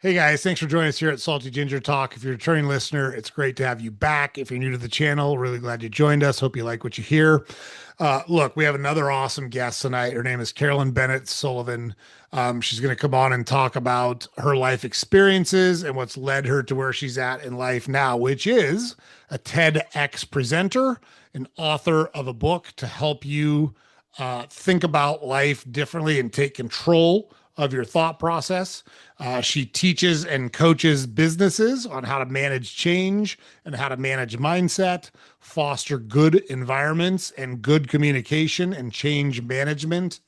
Hey guys, thanks for joining us here at Salty Ginger Talk. If you're a returning listener, it's great to have you back. If you're new to the channel, really glad you joined us. Hope you like what you hear. Look, we have another awesome guest tonight. Her name is Carolyn Bennett Sullivan. She's going to come on and talk about her life experiences and what's led her to where she's at in life now, which is a TEDx presenter, an author of a book to help you think about life differently and take control of your thought process. She teaches and coaches businesses on how to manage change and how to manage mindset, foster good environments and good communication and change management.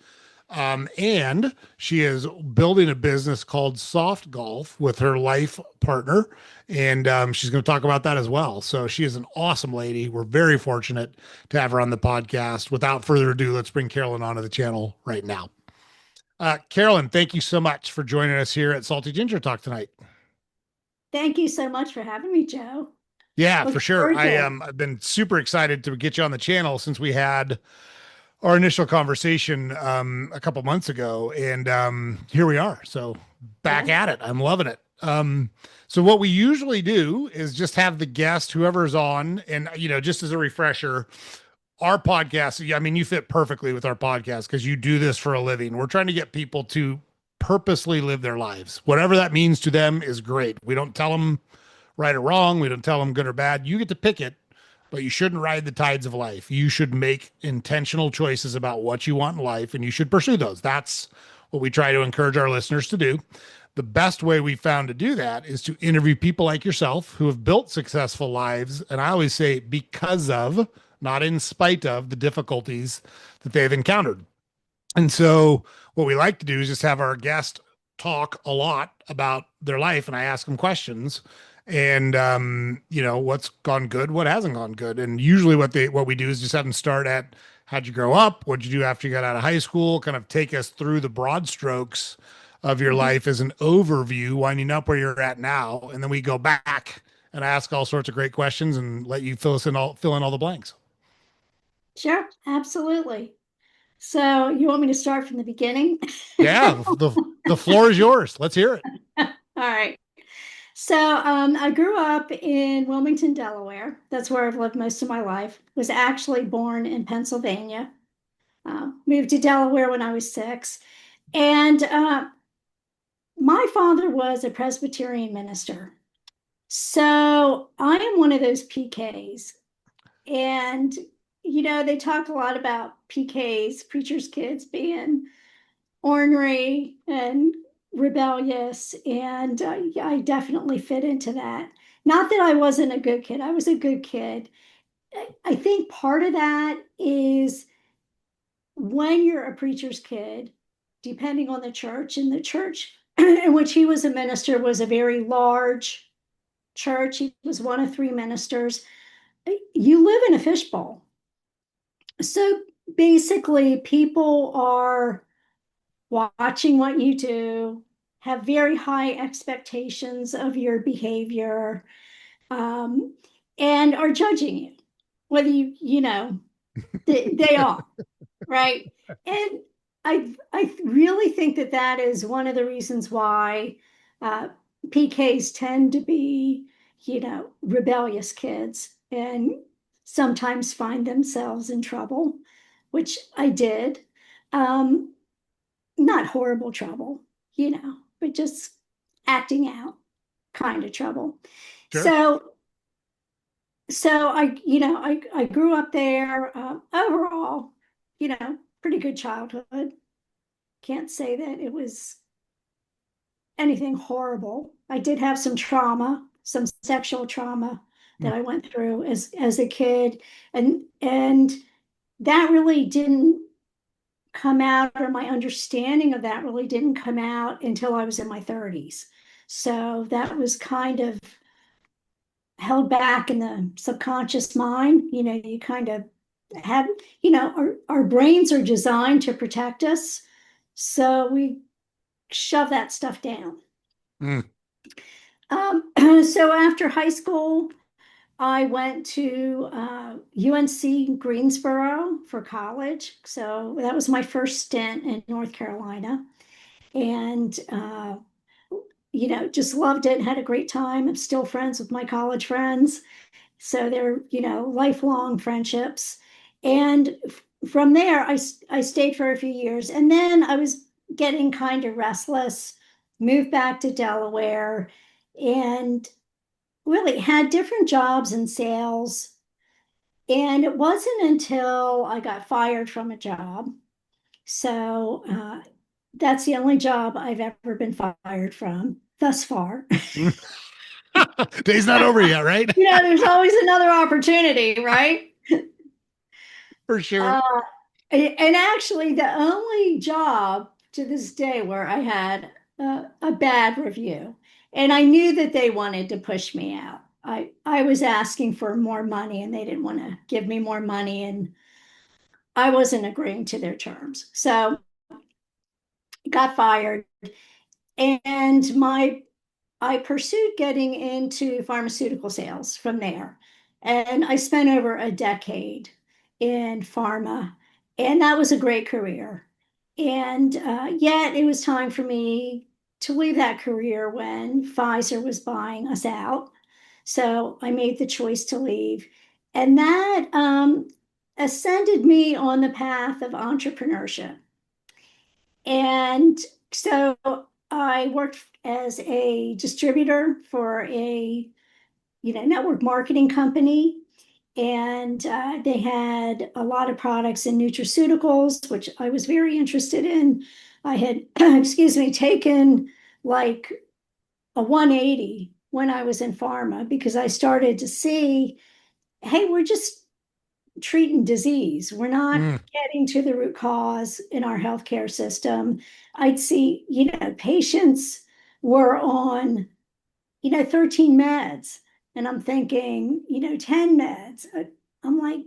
And she is building a business called Soft Golf with her life partner. And she's going to talk about that as well. So she is an awesome lady. We're very fortunate to have her on the podcast. Without further ado, let's bring Carolyn onto the channel right now. Carolyn, thank you so much for joining us here at Salty Ginger Talk tonight. Thank you so much for having me, Joe. Yeah, for Looking sure. forward to it. I've been super excited to get you on the channel since we had our initial conversation a couple months ago, and here we are. So back Yeah. at it. I'm loving it. So what we usually do is just have the guest, whoever's on, and just as a refresher, our podcast, I mean, you fit perfectly with our podcast because you do this for a living. We're trying to get people to purposely live their lives. Whatever that means to them is great. We don't tell them right or wrong. We don't tell them good or bad. You get to pick it, but you shouldn't ride the tides of life. You should make intentional choices about what you want in life and you should pursue those. That's what we try to encourage our listeners to do. The best way we found to do that is to interview people like yourself who have built successful lives. And I always say because of, not in spite of, the difficulties that they've encountered. And so what we like to do is just have our guest talk a lot about their life and I ask them questions and what's gone good, what hasn't gone good. And usually what we do is just have them start at how'd you grow up? What'd you do after you got out of high school? Kind of take us through the broad strokes of your Mhm. life as an overview, winding up where you're at now. And then we go back and ask all sorts of great questions and let you fill in all the blanks. Sure, absolutely. So you want me to start from the beginning? Yeah, the floor is yours. Let's hear it. All right. So I grew up in Wilmington, Delaware. That's where I've lived most of my life. Was actually born in Pennsylvania. Moved to Delaware when I was 6. And my father was a Presbyterian minister. So I am one of those PKs. And, they talked a lot about PKs, preachers' kids, being ornery and rebellious. And yeah, I definitely fit into that. Not that I wasn't a good kid, I was a good kid. I think part of that is when you're a preacher's kid, depending on the church, and the church in which he was a minister was a very large church. He was one of 3 ministers. You live in a fishbowl. So basically, people are watching what you do, have very high expectations of your behavior, um, and are judging you, whether they are, right? And I really think that that is one of the reasons why uh, PKs tend to be, rebellious kids and sometimes find themselves in trouble, which I did. Um, Not horrible trouble, but just acting out kind of trouble. Sure. So, so I grew up there. Overall, pretty good childhood. Can't say that it was anything horrible. I did have some trauma, some sexual trauma that I went through as a kid, and that really didn't come out, or my understanding of that really didn't come out until I was in my 30s. So that was kind of held back in the subconscious mind. You kind of have, our brains are designed to protect us. So we shove that stuff down. Mm. So after high school, I went to UNC Greensboro for college. So that was my first stint in North Carolina. And, just loved it and had a great time. I'm still friends with my college friends. So they're, lifelong friendships. And from there, I stayed for a few years. And then I was getting kind of restless, moved back to Delaware, and really had different jobs in sales. And it wasn't until I got fired from a job. So that's the only job I've ever been fired from thus far. Day's not over yet, right? There's always another opportunity, right? For sure. Uh, and actually, the only job to this day where I had a bad review, and I knew that they wanted to push me out. I was asking for more money, and they didn't want to give me more money, and I wasn't agreeing to their terms. So got fired, and I pursued getting into pharmaceutical sales from there. And I spent over a decade in pharma, and that was a great career. And yet it was time for me to leave that career when Pfizer was buying us out. So I made the choice to leave. And that ascended me on the path of entrepreneurship. And so I worked as a distributor for a network marketing company, and they had a lot of products in nutraceuticals, which I was very interested in. I had, excuse me, taken like a 180 when I was in pharma because I started to see, hey, we're just treating disease. We're not Mm, getting to the root cause in our healthcare system. I'd see, patients were on, 13 meds. And I'm thinking, 10 meds. I'm like,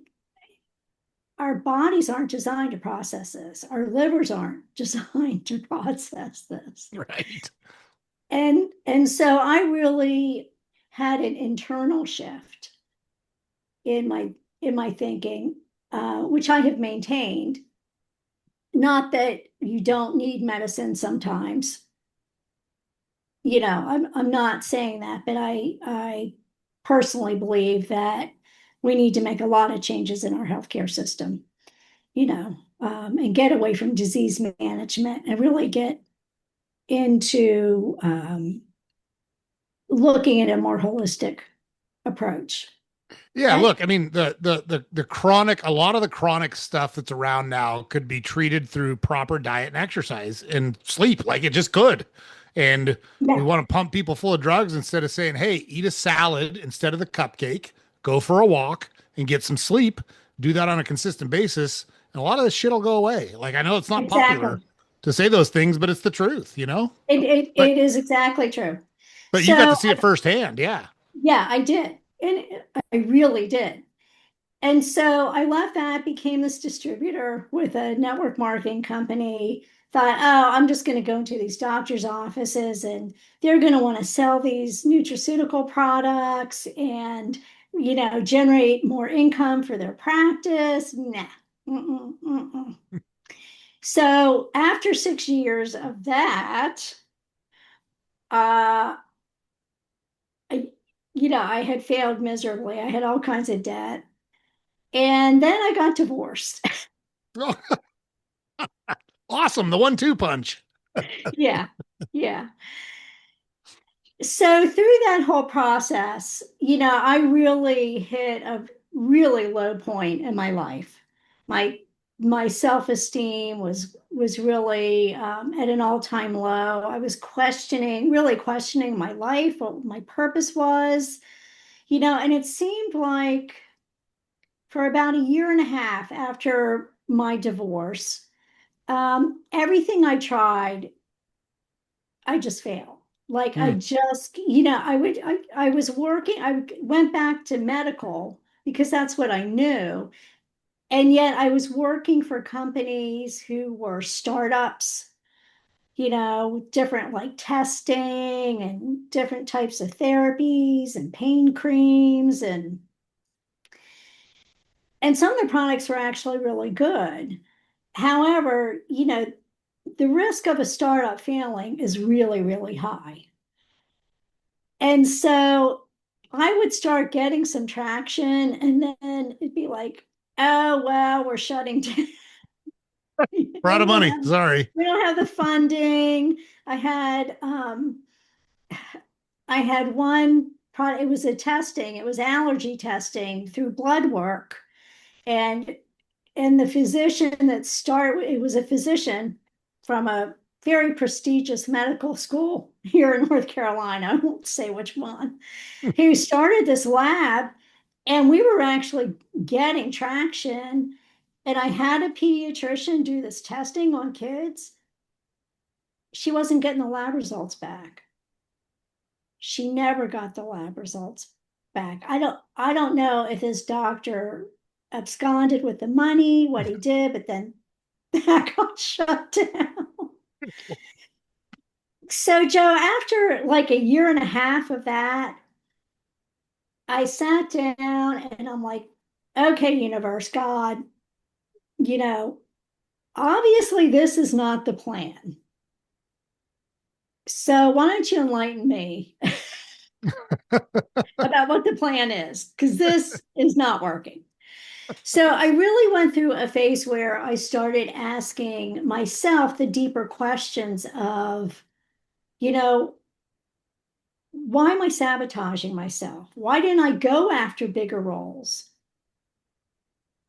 our bodies aren't designed to process this. Our livers aren't designed to process this. right. And so I really had an internal shift in my thinking, which I have maintained. Not that you don't need medicine sometimes. I'm not saying that, but I personally believe that we need to make a lot of changes in our healthcare system, and get away from disease management and really get into looking at a more holistic approach. Yeah, And look, I mean, the chronic, a lot of the chronic stuff that's around now could be treated through proper diet and exercise and sleep, like it just could. And we yeah, want to pump people full of drugs instead of saying, hey, eat a salad instead of the cupcake, go for a walk and get some sleep. Do that on a consistent basis. And a lot of this shit will go away. Like, I know it's not popular exactly. to say those things, but it's the truth, you know? But It is exactly true. you got to So see it firsthand. Yeah. yeah, I did. And I really did. And so I left that, became this distributor with a network marketing company. Thought, oh, I'm just going to go into these doctors' offices and they're going to want to sell these nutraceutical products and, generate more income for their practice. Nah. Mm-mm, mm-mm. So after 6 years of that, uh, I had failed miserably. I had all kinds of debt. And then I got divorced. Awesome. The 1-2 punch. Yeah. Yeah. So through that whole process, I really hit a really low point in my life. My my self-esteem was really at an all-time low. I was really questioning my life, what my purpose was, and it seemed like for about a year and a half after my divorce, everything I tried, I just failed. Like I Hmm. just, I was working, I went back to medical because that's what I knew. And yet I was working for companies who were startups, different like testing and different types of therapies and pain creams and some of the products were actually really good. However, the risk of a startup failing is really, really high. And so I would start getting some traction, and then it'd be like, oh, well, we're shutting down. We're out of money. Sorry. We don't have the funding. I had I had one product, it was a testing, it was allergy testing through blood work. And the physician that started, it was a physician from a very prestigious medical school here in North Carolina. I won't say which one, who started this lab, and we were actually getting traction. And I had a pediatrician do this testing on kids. She wasn't getting the lab results back. She never got the lab results back. I don't know if this doctor absconded with the money, what he did, but then that got shut down. So, Joe, after like a year and a half of that, I sat down and I'm like, okay, universe, God, you know, obviously this is not the plan. So why don't you enlighten me about what the plan is? Because this is not working. So I really went through a phase where I started asking myself the deeper questions of, you know, why am I sabotaging myself? Why didn't I go after bigger roles?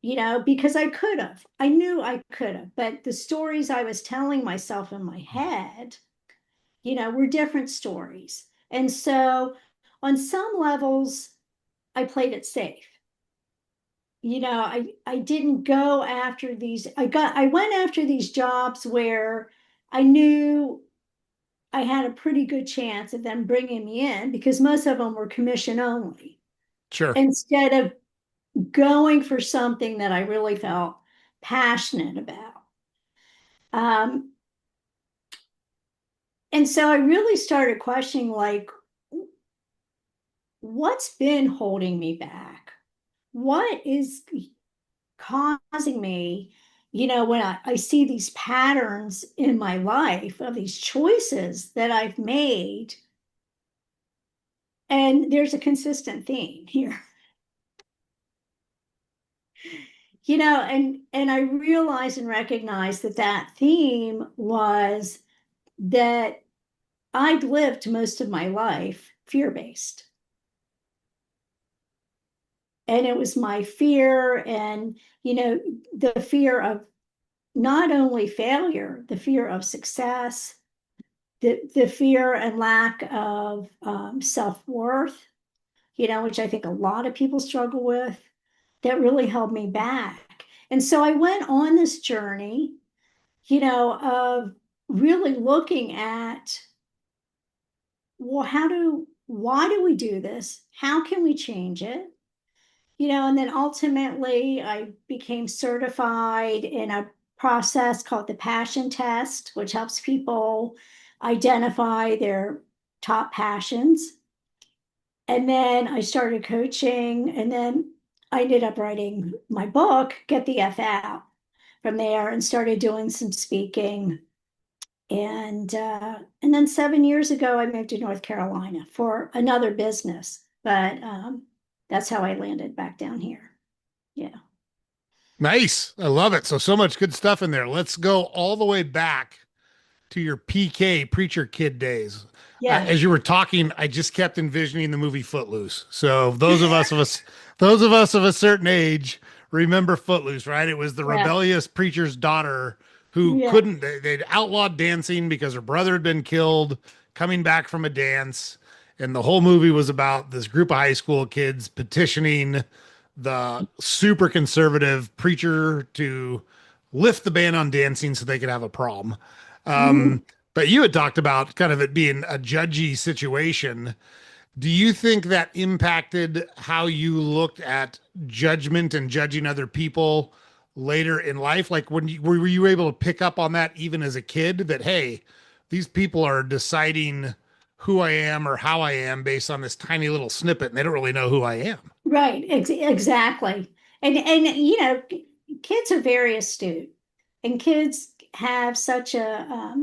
You know, because I could have. I knew I could have, but the stories I was telling myself in my head, you know, were different stories. And so on some levels, I played it safe. You know, I didn't go after these. I went after these jobs where I knew I had a pretty good chance of them bringing me in because most of them were commission only. Sure. Instead of going for something that I really felt passionate about. Um, and so I really started questioning, like, what's been holding me back? What is causing me, you know, when I see these patterns in my life of these choices that I've made, and there's a consistent theme here. You know, and I realized and recognized that that theme was that I'd lived most of my life fear-based. And it was my fear and, you know, the fear of not only failure, the fear of success, the fear and lack of self-worth, you know, which I think a lot of people struggle with, that really held me back. And so I went on this journey, you know, of really looking at, well, why do we do this? How can we change it? You know, and then ultimately I became certified in a process called the Passion Test, which helps people identify their top passions. And then I started coaching, and then I ended up writing my book, Get the F Out, from there, and started doing some speaking. And then 7 years ago, I moved to North Carolina for another business, but that's how I landed back down here. Yeah. Nice. I love it. So much good stuff in there. Let's go all the way back to your PK preacher kid days. Yeah. As you were talking, I just kept envisioning the movie Footloose. So those of us of a certain age remember Footloose, right? It was the Yeah. rebellious preacher's daughter who Yeah. couldn't. They'd outlawed dancing because her brother had been killed, coming back from a dance, and the whole movie was about this group of high school kids petitioning the super conservative preacher to lift the ban on dancing so they could have a prom. Mhm. But you had talked about kind of it being a judgy situation. Do you think that impacted how you looked at judgment and judging other people later in life? Like were you able to pick up on that even as a kid that, hey, these people are deciding who I am or how I am based on this tiny little snippet and they don't really know who I am? Right. Exactly. And you know, kids are very astute, and kids have such a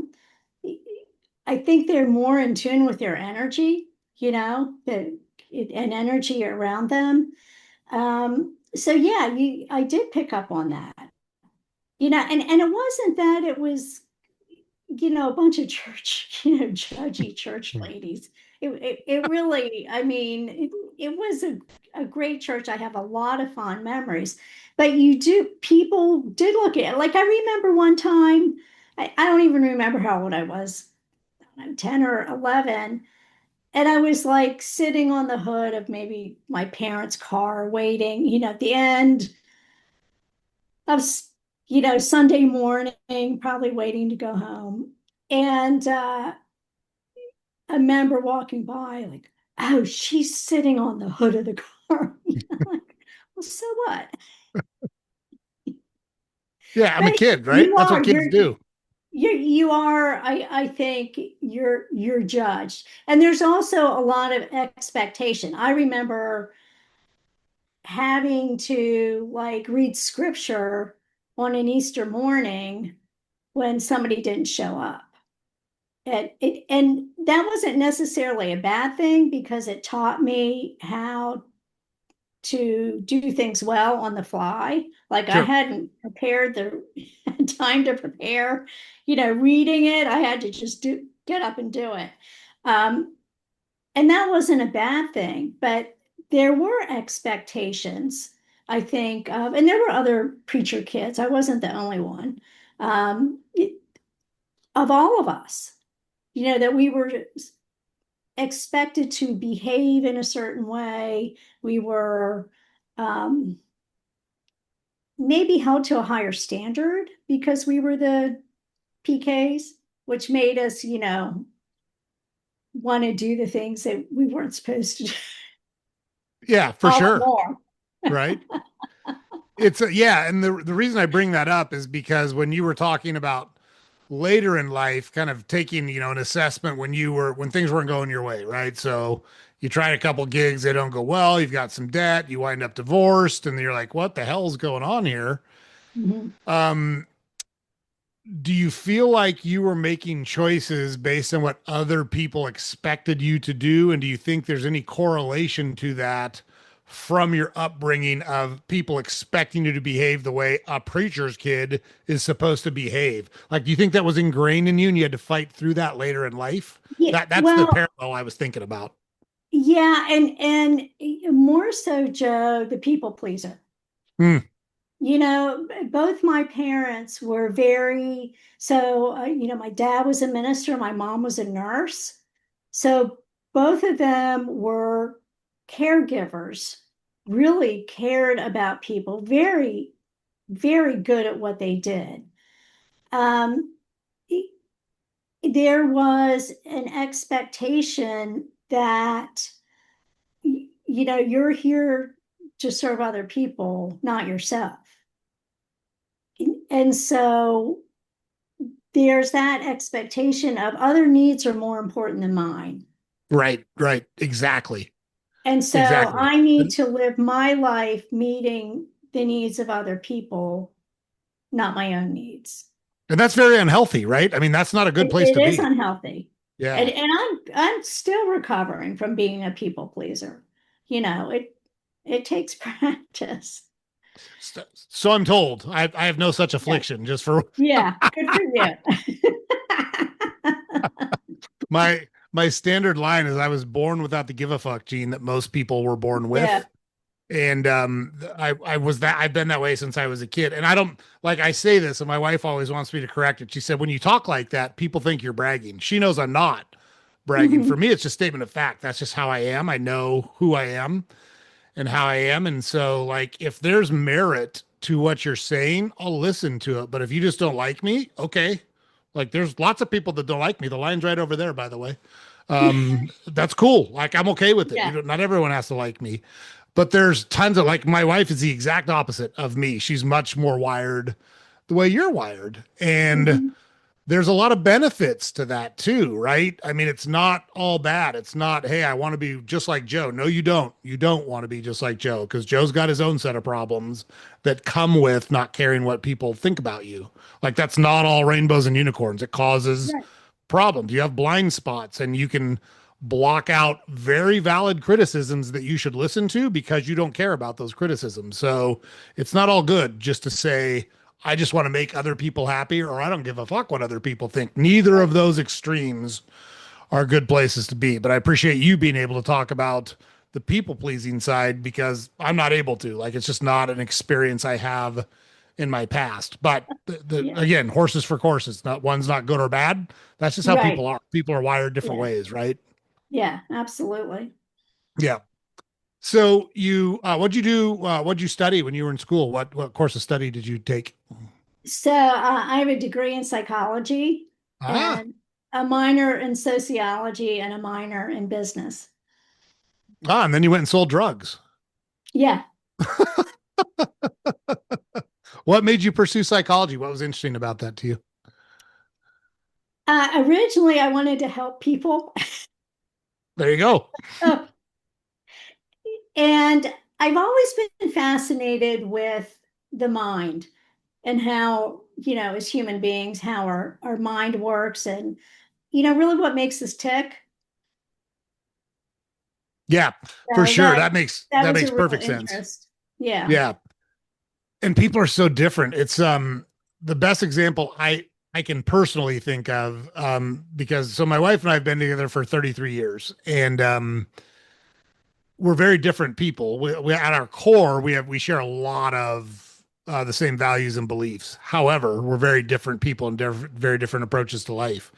I think they're more in tune with their energy. and energy around them. So yeah, I did pick up on that, and it wasn't that it was, a bunch of church, judgy church ladies. It really, I mean, it was a great church. I have a lot of fond memories, but people did look at it. Like I remember one time, I don't even remember how old I was, 10 or 11. And I was like sitting on the hood of maybe my parents' car waiting, at the end of, Sunday morning, probably waiting to go home. And I remember walking by like, oh, she's sitting on the hood of the car. Like, well, so what? Yeah, I'm a But kid, right? you That's what are, kids do. you are, I think you're judged. And there's also a lot of expectation. I remember having to like read scripture on an Easter morning when somebody didn't show up. And that wasn't necessarily a bad thing because it taught me how to do things well on the fly. Like I Sure. hadn't prepared the time to prepare, reading it. I had to just get up and do it. Um, and that wasn't a bad thing, but there were expectations, I think, and there were other preacher kids. I wasn't the only one, um, of all of us, that we were expected to behave in a certain way. We were um, maybe held to a higher standard because we were the PKs, which made us, want to do the things that we weren't supposed to do Yeah, for all the sure. more. Right. Yeah. And the reason I bring that up is because when you were talking about later in life, kind of taking, an assessment when things weren't going your way, right? So you tried a couple gigs, they don't go well, you've got some debt, you wind up divorced, and you're like, what the hell's going on here? Mhm. Um, do you feel like you were making choices based on what other people expected you to do? And do you think there's any correlation to that from your upbringing of people expecting you to behave the way a preacher's kid is supposed to behave? Like, do you think that was ingrained in you and you had to fight through that later in life? Yeah, That's the well, parallel I was thinking about. yeah, and more so, Joe, the people pleaser. Hmm. Both my parents were very, so, my dad was a minister, my mom was a nurse. So both of them were caregivers, really cared about people, very, very good at what they did. Um, there was an expectation that, you're here to serve other people, not yourself. And so there's that expectation of other needs are more important than mine. Right, right. Exactly. And so Exactly. I need And, to live my life meeting the needs of other people, not my own needs. and that's very unhealthy, right? I mean, that's not a good place It to is be. unhealthy. And Yeah. and I'm still recovering from being a people pleaser. It takes practice. So I'm told. I have no such Yeah. affliction. Just for Yeah. Good for you. my standard line is I was born without the give a fuck gene that most people were born Yeah. with. And I've been that way since I was a kid. And I don't like I say this, and my wife always wants me to correct it. She said, when you talk like that, people think you're bragging. She knows I'm not bragging. For Mhm. me, it's just statement of fact. That's just how I am. I know who I am and how I am. And so, like, if there's merit to what you're saying, I'll listen to it. But if you just don't like me, okay. Like, there's lots of people that don't like me. The line's right over there, by the way. That's cool. Like, I'm okay with it. Yeah. Not everyone has to like me, but there's tons of like my wife is the exact opposite of me. She's much more wired the way you're wired. And Mhm. there's a lot of benefits to that too, right? I mean, it's not all bad. It's not, hey, I want to be just like Joe. No, you don't. You don't want to be just like Joe because Joe's got his own set of problems that come with not caring what people think about you. Like, that's not all rainbows and unicorns. It causes Right. problems. You have blind spots and you can block out very valid criticisms that you should listen to because you don't care about those criticisms. So it's not all good just to say, I just want to make other people happy or I don't give a fuck what other people think. Neither of those extremes are good places to be. But I appreciate you being able to talk about the people pleasing side because I'm not able to. Like, it's just not an experience I have in my past. But Yeah. again, horses for courses. Not one's not good or bad. That's just how Right. people are. People are wired different Yeah. ways, right? Yeah, absolutely. Yeah. So you, what'd you do? What'd you study when you were in school? What course of study did you take? So I have a degree in psychology Ah, and a minor in sociology and a minor in business. and then you went and sold drugs. Yeah. What made you pursue psychology? What was interesting about that to you? Originally, I wanted to help people. There you go. And I've always been fascinated with the mind and how, as human beings, how our mind works and, really what makes us tick. Yeah, for So sure. that That was makes a real perfect sense. interest. Yeah. Yeah. And people are so different. It's the best example I can personally think of because so my wife and I have been together for 33 years and we're very different people. We at our core we share a lot of the same values and beliefs. However, we're very different people and very different approaches to life.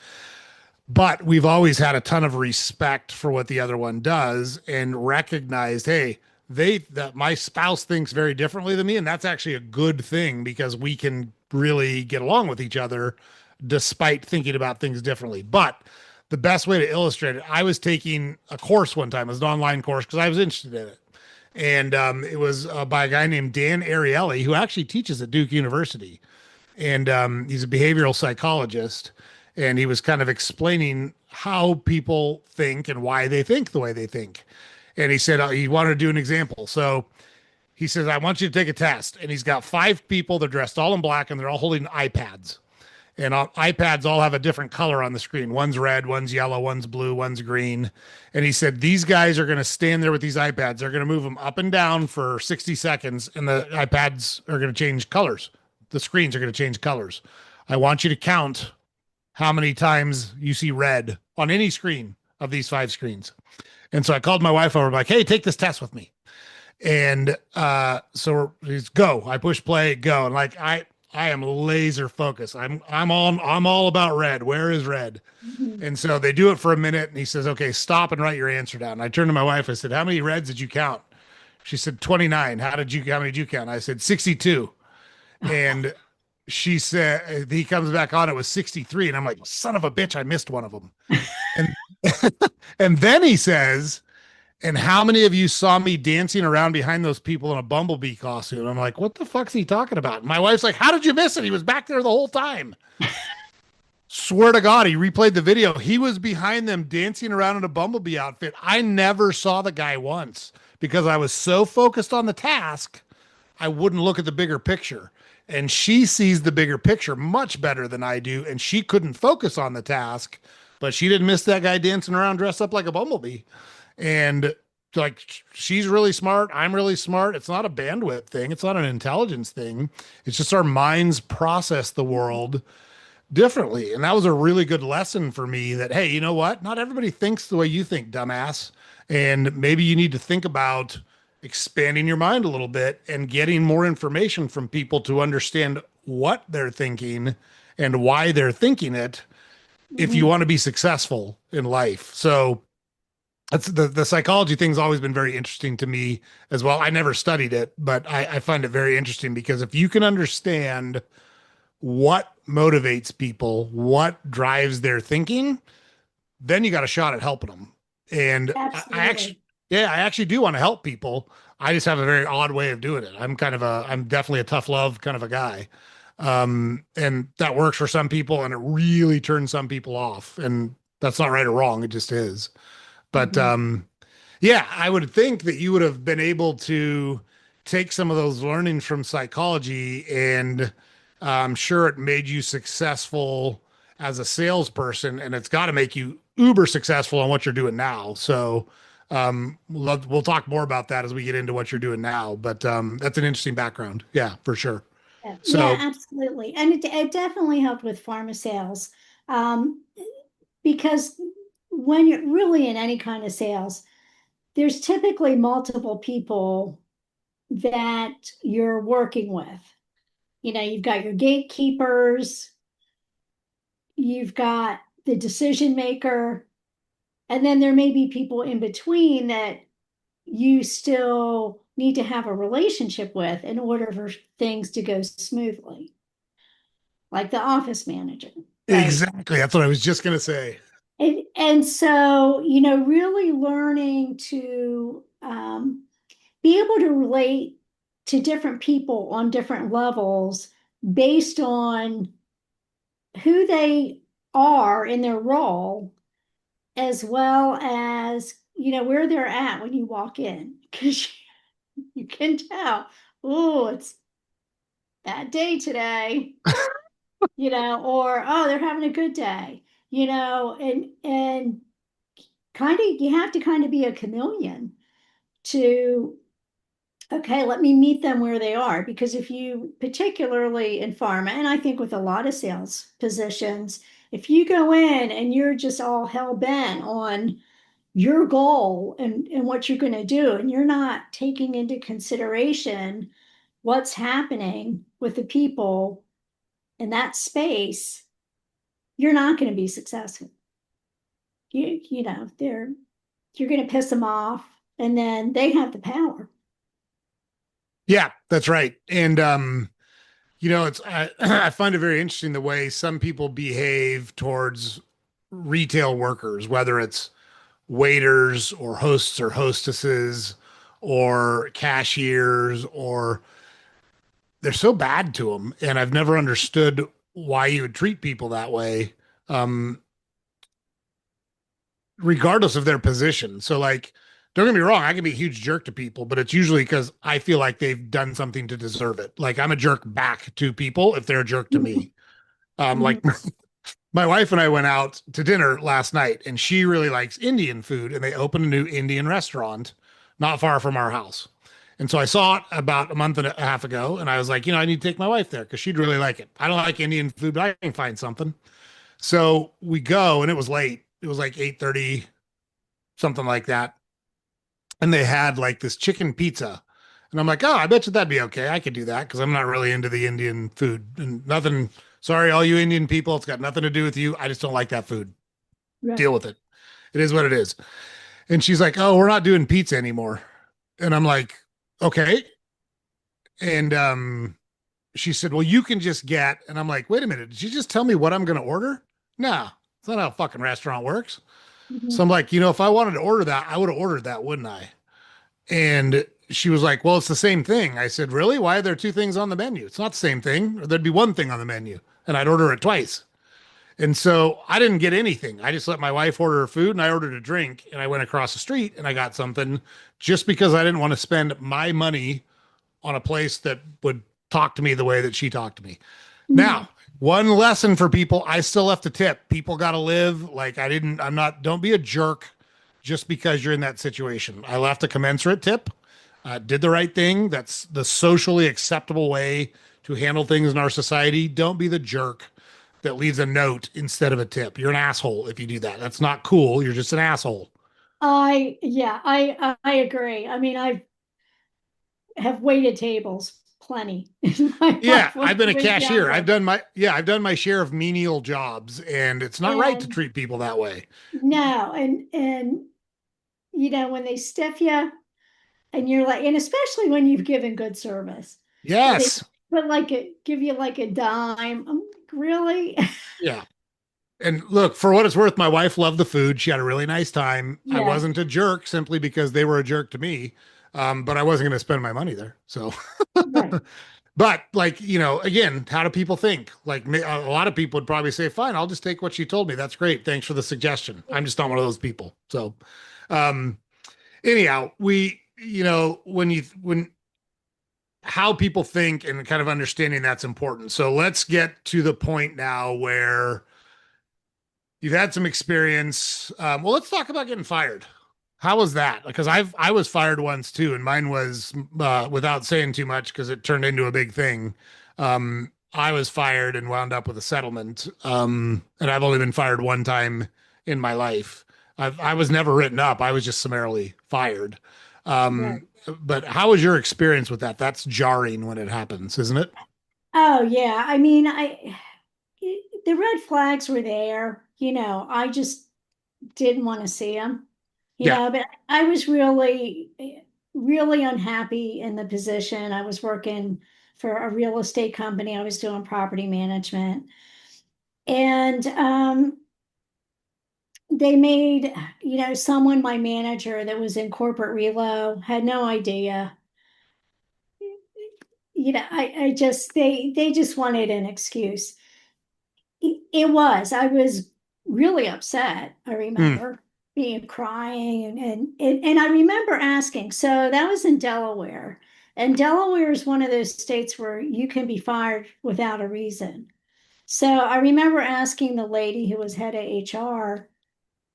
But we've always had a ton of respect for what the other one does and recognized, hey, that my spouse thinks very differently than me, and that's actually a good thing because we can really get along with each other despite thinking about things differently. But the best way to illustrate it, I was taking a course one time, it was an online course because I was interested in it. And it was by a guy named Dan Ariely, who actually teaches at Duke University and he's a behavioral psychologist and he was kind of explaining how people think and why they think the way they think. And he said he wanted to do an example. So he says, I want you to take a test. And he's got five people. They're dressed all in black and they're all holding iPads. And iPads all have a different color on the screen. One's red, one's yellow, one's blue, one's green. And he said, these guys are going to stand there with these iPads. They're going to move them up and down for 60 seconds, and the iPads are going to change colors. The screens are going to change colors. I want you to count how many times you see red on any screen of these five screens. And so I called my wife over, like, hey, take this test with me. And so he's go. I push play, go. And like I am laser focused. I'm all about red. Where is red? Mhm. And so they do it for a minute and he says, okay, stop and write your answer down. And I turned to my wife. I said, how many reds did you count? She said, 29. How many did you count? I said, 62. And she said, he comes back on, it was 63. And I'm like, son of a bitch, I missed one of them. And, and then he says, and how many of you saw me dancing around behind those people in a bumblebee costume? I'm like, what the fuck's he talking about? And my wife's like, how did you miss it? He was back there the whole time. Swear to God, he replayed the video. He was behind them dancing around in a bumblebee outfit. I never saw the guy once because I was so focused on the task, I wouldn't look at the bigger picture. And she sees the bigger picture much better than I do. And she couldn't focus on the task, but she didn't miss that guy dancing around dressed up like a bumblebee. And like, she's really smart. I'm really smart. It's not a bandwidth thing. It's not an intelligence thing. It's just our minds process the world differently. And that was a really good lesson for me that, hey, you know what? Not everybody thinks the way you think, dumbass. And maybe you need to think about expanding your mind a little bit and getting more information from people to understand what they're thinking and why they're thinking it if you Mhm. want to be successful in life. So that's the psychology thing's always been very interesting to me as well. I never studied it, but I find it very interesting because if you can understand what motivates people, what drives their thinking, then you got a shot at helping them. And I actually, Absolutely. yeah, I actually do want to help people. I just have a very odd way of doing it. I'm definitely a tough love kind of a guy. And that works for some people and it really turns some people off. And that's not right or wrong. It just is. But, Mhm. yeah, I would think that you would have been able to take some of those learnings from psychology and I'm sure it made you successful as a salesperson and it's got to make you uber successful on what you're doing now. So we'll talk more about that as we get into what you're doing now. But that's an interesting background. Yeah, for sure. Yeah, yeah, So absolutely. And it definitely helped with pharma sales. Um, because when you're really in any kind of sales, there's typically multiple people that you're working with. You've got your gatekeepers, you've got the decision maker, and then there may be people in between that you still need to have a relationship with in order for things to go smoothly, like the office manager, right? exactly, that's what I was just gonna say. And so, really learning to be able to relate to different people on different levels based on who they are in their role, as well as, where they're at when you walk in. Because you can tell, oh, it's that day today, or oh, they're having a good day, and kind of you have to kind of be a chameleon to, okay, let me meet them where they are. Because if you, particularly in pharma, and I think with a lot of sales positions, if you go in and you're just all hell bent on your goal and what you're going to do, and you're not taking into consideration what's happening with the people in that space, you're not going to be successful. You're going to piss them off, and then they have the power. Yeah, that's right. And it's I find it very interesting the way some people behave towards retail workers, whether it's waiters or hosts or hostesses or cashiers, or they're so bad to them. And I've never understood why you would treat people that way, um, regardless of their position. So, like, don't get me wrong, I can be a huge jerk to people, but it's usually because I feel like they've done something to deserve it. Like, I'm a jerk back to people if they're a jerk to me. Like, my wife and I went out to dinner last night, and she really likes Indian food, and they opened a new Indian restaurant not far from our house. And so I saw it about a month and a half ago, and I was like, I need to take my wife there because she'd really like it. I don't like Indian food, but I can find something. So we go, and it was late. It was like 8:30, something like that. And they had like this chicken pizza. And I'm like, oh, I bet you that'd be okay. I could do that because I'm not really into the Indian food. And nothing, sorry, all you Indian people, it's got nothing to do with you. I just don't like that food. Right. Deal with it. It is what it is. And she's like, oh, we're not doing pizza anymore. And I'm like, okay. And she said, well, you can just get, and I'm like, wait a minute, did you just tell me what I'm going to order? No, it's not how a fucking restaurant works. So I'm Mhm. like, if I wanted to order that, I would have ordered that, wouldn't I? And she was like, well, it's the same thing. I said, really? Why are there two things on the menu? It's not the same thing. Or there'd be one thing on the menu, and I'd order it twice. And so I didn't get anything. I just let my wife order her food, and I ordered a drink, and I went across the street and I got something just because I didn't want to spend my money on a place that would talk to me the way that she talked to me. Mhm. Now, one lesson for people, I still left a tip. People got to live. Like, I'm not, don't be a jerk just because you're in that situation. I left a commensurate tip, did the right thing. That's the socially acceptable way to handle things in our society. Don't be the jerk that leaves a note instead of a tip. You're an asshole if you do that. That's not cool. You're just an asshole. I agree. I mean, I have waited tables plenty in my Yeah, life when I've I been a was cashier. younger. I've done my share of menial jobs, and it's not right to And treat people that way. no, and when they stiff you, and you're like, and especially when you've given good service, and they Yes. give you like a dime. I'm like, really? Yeah. And look, for what it's worth, my wife loved the food. She had a really nice time. I Yeah, wasn't a jerk simply because they were a jerk to me. But I wasn't going to spend my money there. So, right. but like, again, how do people think? Like a lot of people would probably say, fine, I'll just take what she told me. That's great. Thanks for the suggestion. I'm just not one of those people. So, um, anyhow, when how people think and kind of understanding that's important. So let's get to the point now where You've had some experience. Well, let's talk about getting fired. How was that? Because I was fired once too, and mine was without saying too much because it turned into a big thing. I was fired and wound up with a settlement. And I've only been fired one time in my life. I was never written up. I was just summarily fired. Right. But how was your experience with that? That's jarring when it happens, isn't it? Oh yeah. I mean, the red flags were there. I just didn't want to see them. Yeah. But I was really, really unhappy in the position. I was working for a real estate company. I was doing property management, and they made, someone, my manager that was in corporate relo, had no idea. I just they just wanted an excuse. I was really upset. I Mm, remember being crying and I remember asking. So that was in Delaware. And Delaware is one of those states where you can be fired without a reason. So I remember asking the lady who was head of HR,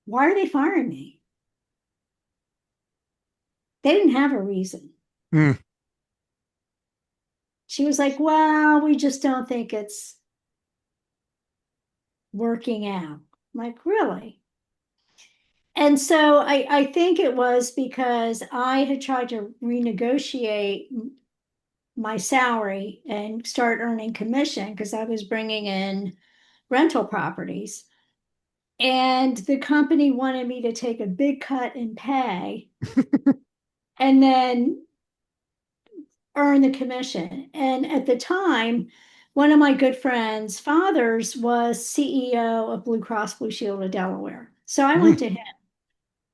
why are they firing me? They didn't have a reason. mm. She was like, well, we just don't think it's working out. I'm like, really? And so I think it was because I had tried to renegotiate my salary and start earning commission because I was bringing in rental properties. And the company wanted me to take a big cut in pay and then earn the commission. And at the time, one of my good friends' fathers was CEO of Blue Cross Blue Shield of Delaware. So I went Mm. to him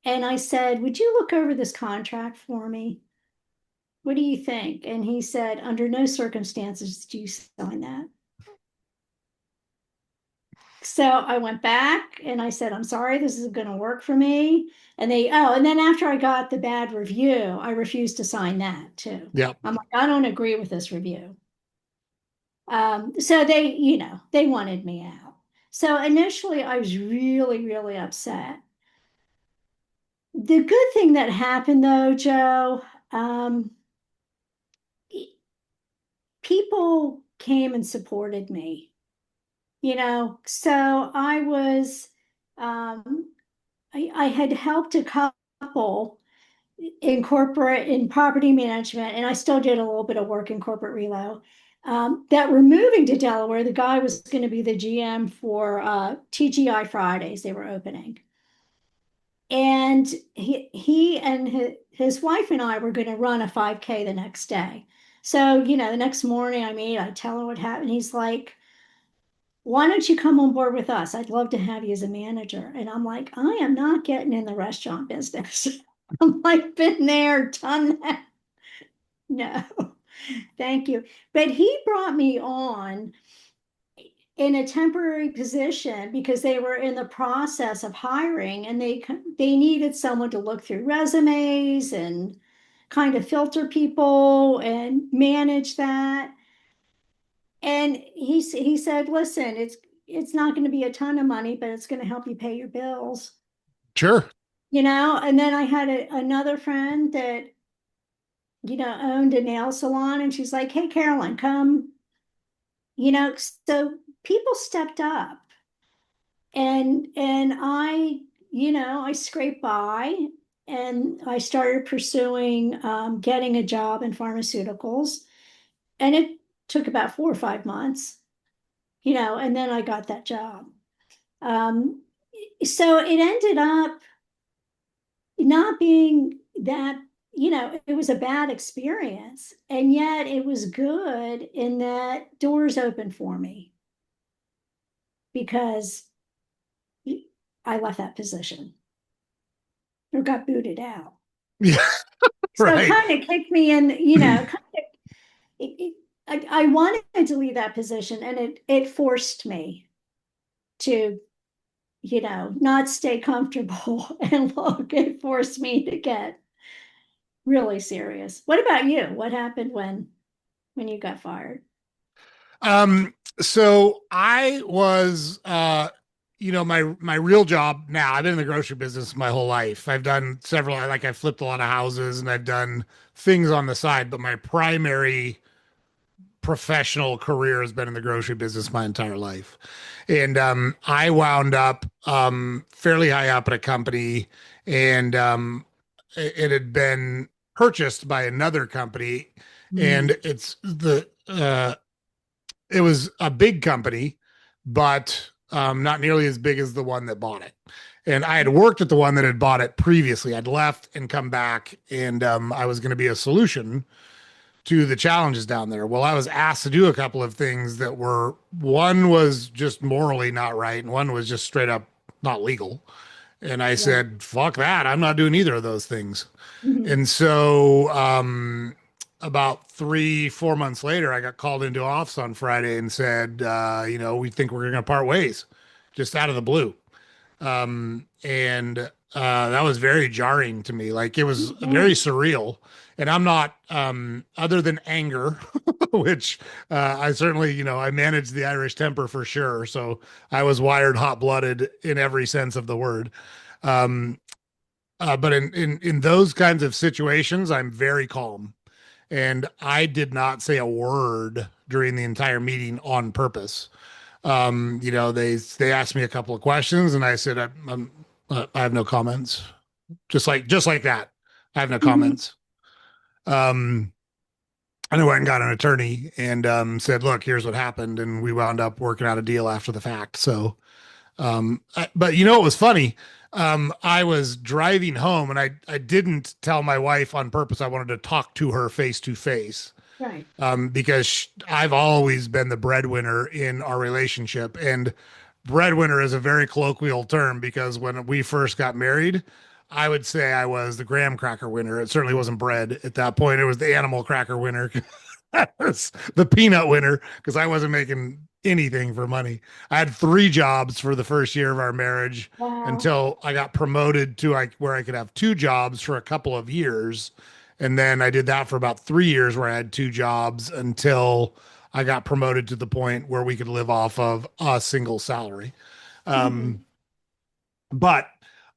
and I said, would you look over this contract for me? What do you think? And he said, under no circumstances do you sign that. So I went back and I said, I'm sorry, this isn't going to work for me. And then after I got the bad review, I refused to sign that too. Yeah. I'm like, I don't agree with this review. So they wanted me out. So initially I was really, really upset. The good thing that happened though, Joe, people came and supported me. So um, I had helped a couple in property management, and I still did a little bit of work in corporate relo. That were moving to Delaware. The guy was going to be the GM for TGI Fridays. They were opening, and he and his wife and I were going to run a 5K the next day. So the next morning I tell her what happened. He's like, why don't you come on board with us? I'd love to have you as a manager. And I'm like, I am not getting in the restaurant business. I'm like, been there, done that. No, thank you. But he brought me on in a temporary position because they were in the process of hiring and they needed someone to look through resumes and kind of filter people and manage that. And he said, listen, it's not going to be a ton of money, but it's going to help you pay your bills. Sure. And then I had another friend that, owned a nail salon, and she's like, hey, Carolyn, come, so people stepped up and I scraped by and I started pursuing getting a job in pharmaceuticals. And it took about 4 or 5 months, and then I got that job. Um, so it ended up not being that, it was a bad experience. And yet it was good in that doors opened for me because I left that position or got booted out. Yeah. So it Right. kind of kicked me in, I wanted to leave that position and it forced me to not stay comfortable and look, it forced me to get really serious. What about you? What happened when you got fired? So I was my real job now, I've been in the grocery business my whole life. I've done several, like I flipped a lot of houses and I've done things on the side, but my primary professional career has been in the grocery business my entire life. And I wound up fairly high up at a company, and it had been purchased by another company. Mhm. And it was a big company, but not nearly as big as the one that bought it. And I had worked at the one that had bought it previously. I'd left and come back, and I was going to be a solution to the challenges down there. Well, I was asked to do a couple of things that were, one was just morally not right, and one was just straight up not legal. And I Right. said, fuck that. I'm not doing either of those things. Mhm. And so, about 3, 4 months later, I got called into office on Friday and said, we think we're going to part ways, just out of the blue. And that was very jarring to me. Like, it was very Yeah. surreal. And I'm not, other than anger, which I certainly, I managed the Irish temper for sure. So I was wired hot blooded in every sense of the word. Um, but in those kinds of situations, I'm very calm. And I did not say a word during the entire meeting on purpose. They asked me a couple of questions, and I said, I have no comments. Just like that, I have no Mhm. comments. Um, and I went and got an attorney and said, look, here's what happened, and we wound up working out a deal after the fact. So, but it was funny. I was driving home, and I didn't tell my wife on purpose. I wanted to talk to her face to face, Right. because I've always been the breadwinner in our relationship. And breadwinner is a very colloquial term because when we first got married, I would say I was the graham cracker winner. It certainly wasn't bread at that point. It was the animal cracker winner. That was the peanut winner because I wasn't making anything for money. I had 3 jobs for the first year of our marriage Wow. until I got promoted to where I could have 2 jobs for a couple of years. And then I did that for about 3 years where I had 2 jobs until I got promoted to the point where we could live off of a single salary. Um, Mhm. but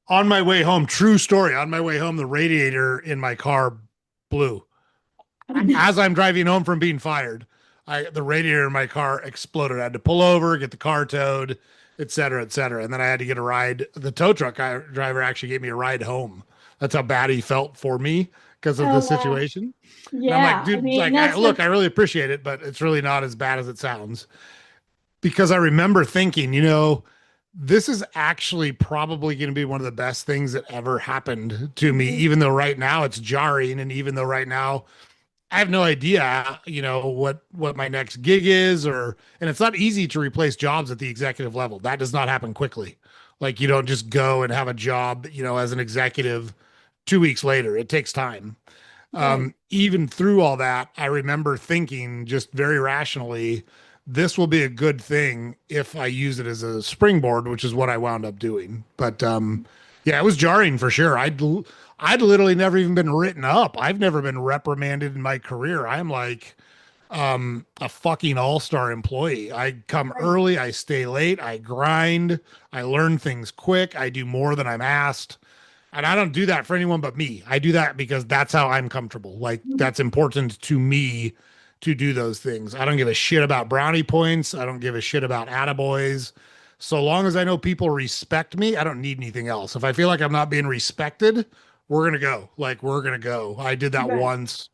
on my way home, true story, on my way home, the radiator in my car blew Oh, no. as I'm driving home from being fired. The radiator in my car exploded. I had to pull over, get the car towed, et cetera, et cetera. And then I had to get a ride. The tow truck driver actually gave me a ride home. That's how bad he felt for me because of the Oh, wow. situation. And I'm like, Yeah. I dude, mean, like, that's look, the, I really appreciate it, but it's really not as bad as it sounds. Because I remember thinking, this is actually probably going to be one of the best things that ever happened to me, Mhm. even though right now it's jarring. And even though right now I have no idea, what my next gig is, and it's not easy to replace jobs at the executive level. That does not happen quickly. Like, you don't just go and have a job, as an executive 2 weeks later. It takes time. Right. Even through all that, I remember thinking just very rationally, this will be a good thing if I use it as a springboard, which is what I wound up doing. But yeah, it was jarring for sure. I'd literally never even been written up. I've never been reprimanded in my career. I'm like a fucking all-star employee. I come Right. early, I stay late, I grind, I learn things quick, I do more than I'm asked. And I don't do that for anyone but me. I do that because that's how I'm comfortable. Like, Mhm. that's important to me to do those things. I don't give a shit about brownie points. I don't give a shit about attaboys. So long as I know people respect me, I don't need anything else. If I feel like I'm not being respected, we're going to go. Like, we're going to go. I did that Right. once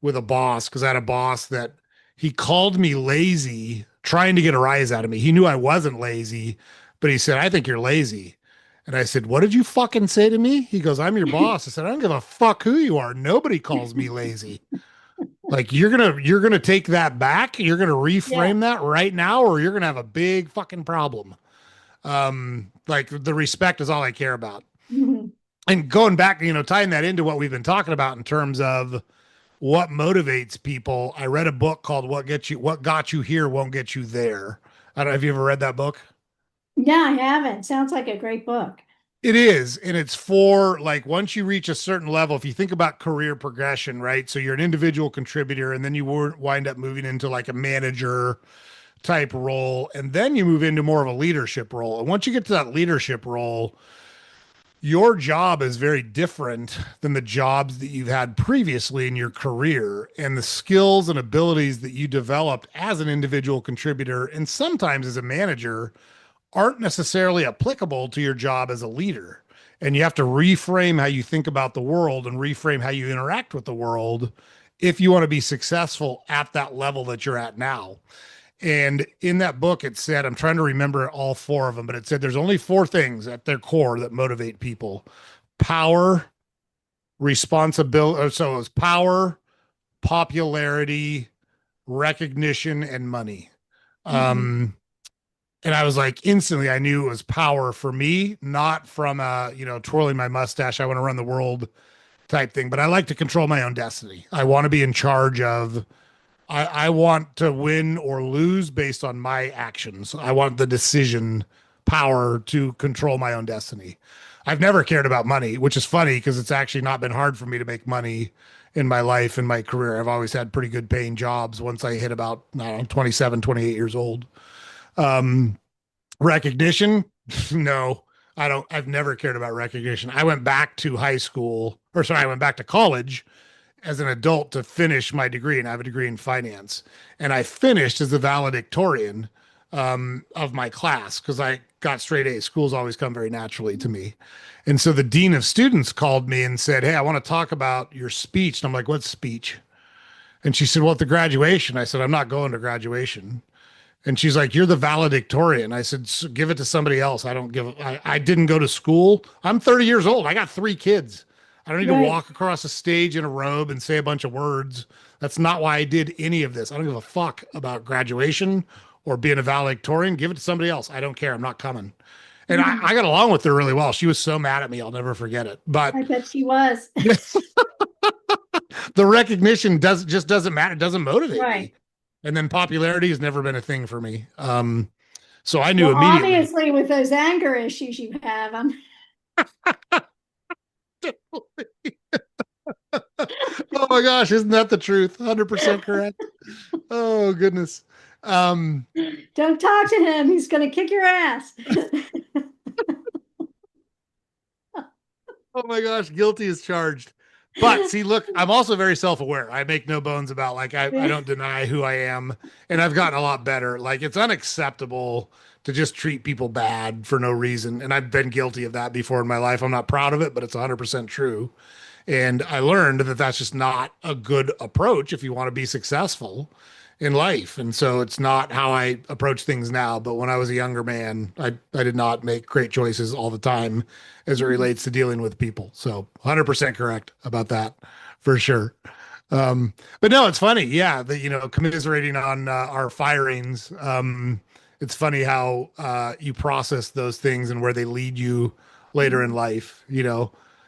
with a boss because I had a boss that he called me lazy, trying to get a rise out of me. He knew I wasn't lazy, but he said, I think you're lazy. And I said, what did you fucking say to me? He goes, I'm your boss. I said, I don't give a fuck who you are. Nobody calls me lazy. Like, you're gonna take that back. You're gonna Yeah. reframe that right now, or you're gonna have a big fucking problem. Like, the respect is all I care about. Mhm. And going back, tying that into what we've been talking about in terms of what motivates people. I read a book called What Got You Here Won't Get You There. I don't know. Have you ever read that book? Yeah, I haven't. Sounds like a great book. It is. And it's for, like, once you reach a certain level, if you think about career progression, right? So you're an individual contributor and then you wind up moving into like a manager type role, and then you move into more of a leadership role. And once you get to that leadership role, your job is very different than the jobs that you've had previously in your career, and the skills and abilities that you developed as an individual contributor and sometimes as a manager aren't necessarily applicable to your job as a leader. And you have to reframe how you think about the world and reframe how you interact with the world if you want to be successful at that level that you're at now. And in that book, it said, I'm trying to remember all four of them, but it said there's only four things at their core that motivate people: power, responsibility. So it was power, popularity, recognition, and money. Mhm. Um, and I was like, instantly, I knew it was power for me, not from twirling my mustache, I want to run the world type thing, but I like to control my own destiny. I want to be in charge of I want to win or lose based on my actions. I want the decision power to control my own destiny. I've never cared about money, which is funny because it's actually not been hard for me to make money in my life and my career. I've always had pretty good paying jobs once I hit about, I don't know, 27, 28 years old. Um, Recognition? No, I don't. I've never cared about recognition. I went back to high school, or sorry, I went back to college as an adult to finish my degree, and I have a degree in finance. And I finished as the valedictorian of my class because I got straight A's. Schools always come very naturally to me. And so the dean of students called me and said, "Hey, I want to talk about your speech." And I'm like, "What speech?" And she said, "Well, at the graduation." I said, "I'm not going to graduation." And she's like, "You're the valedictorian." I said, "Give it to somebody else. I don't give, I didn't go to school. I'm 30 years old. I got three kids. I don't need to Right. walk across a stage in a robe and say a bunch of words. That's not why I did any of this. I don't give a fuck about graduation or being a valedictorian. Give it to somebody else. I don't care. I'm not coming." And Mhm. I got along with her really well. She was so mad at me. I'll never forget it. But I bet she was. the recognition doesn't matter. It doesn't motivate Right. me. And then popularity has never been a thing for me. So I knew Well, immediately. obviously, with those anger issues you have, I'm Oh my gosh, isn't that the truth? 100% correct. Oh goodness. Um, don't talk to him. He's going to kick your ass. oh my gosh, guilty as charged. But see, look, I'm also very self-aware. I make no bones about like I don't deny who I am, and I've gotten a lot better. Like it's unacceptable to just treat people bad for no reason. And I've been guilty of that before in my life. I'm not proud of it, but it's 100% true. And I learned that that's just not a good approach if you want to be successful in life. And so it's not how I approach things now. But when I was a younger man, I did not make great choices all the time as it relates to dealing with people. So 100% correct about that for sure. But no, it's funny. Yeah. Commiserating on our firings. It's funny how you process those things and where they lead you later in life,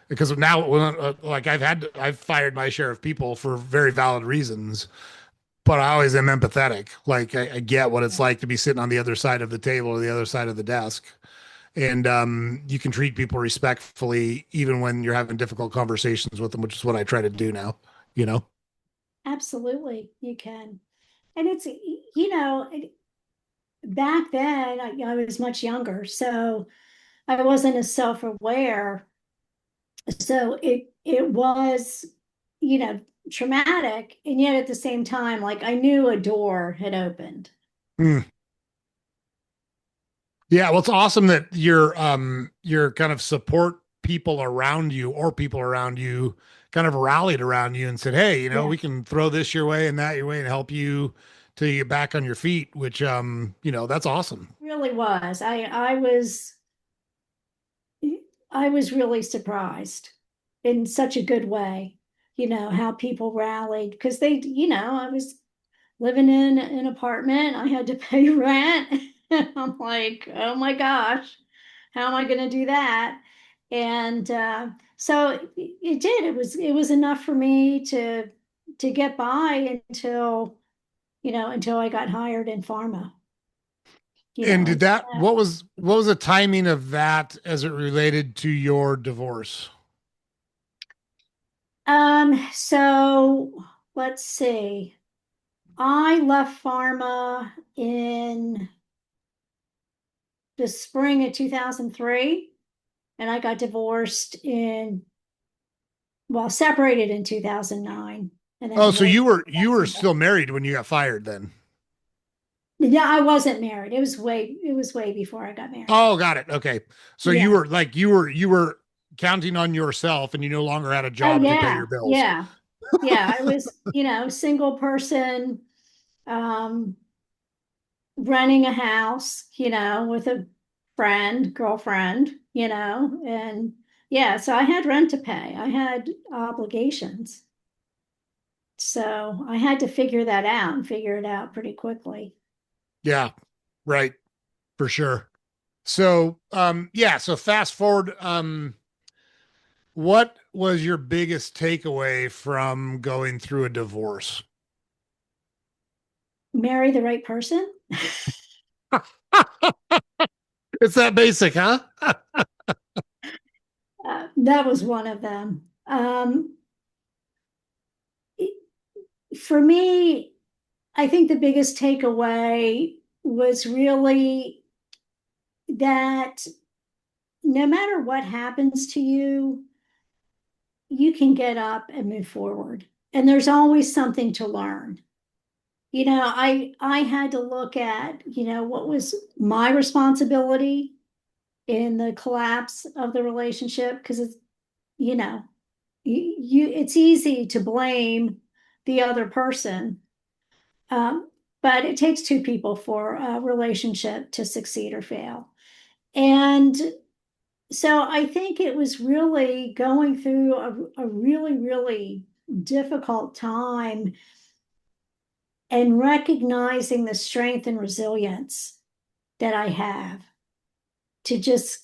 because now like I've fired my share of people for very valid reasons, but I always am empathetic. Like I get what it's like to be sitting on the other side of the table or the other side of the desk, and you can treat people respectfully even when you're having difficult conversations with them, which is what I try to do now, you know. Absolutely, you can. And it's, back then I was much younger, so I wasn't as self-aware. So it was, you know, traumatic. And yet at the same time, like I knew a door had opened. Mm. Yeah, well, it's awesome that your kind of support people around you or people around you kind of rallied around you and said, "Hey, we Yes, can throw this your way and that your way and help you to get back on your feet," which that's awesome. really was. I was really surprised in such a good way, how people rallied because I was living in an apartment. I had to pay rent. I'm like, oh my gosh, how am I going to do that? And so it did. It was enough for me to get by until I got hired in pharma. And And did that what was the timing of that as it related to your divorce? so let's see. I left pharma in the spring of 2003, and I got divorced separated in 2009, and then Oh, so divorced. you were still married when you got fired then? Yeah, I wasn't married. It was way before I got married. Oh, got it. Okay. So you Yeah. were like you were counting on yourself and you no longer had a Oh job to pay yeah, your bills. yeah, yeah. I was, single person, um, renting a house, with a girlfriend, and yeah, so I had rent to pay. I had obligations. So I had to figure that out and figure it out pretty quickly. Yeah, right, for sure. So, yeah, so fast forward, what was your biggest takeaway from going through a divorce? Marry the right person. It's that basic, huh? That was one of them. For me, I think the biggest takeaway was really that no matter what happens to you, you can get up and move forward. And there's always something to learn. I had to look at, what was my responsibility in the collapse of the relationship because it's, you know, it's easy to blame the other person. Um, but it takes two people for a relationship to succeed or fail. And so I think it was really going through a really, really difficult time and recognizing the strength and resilience that I have to just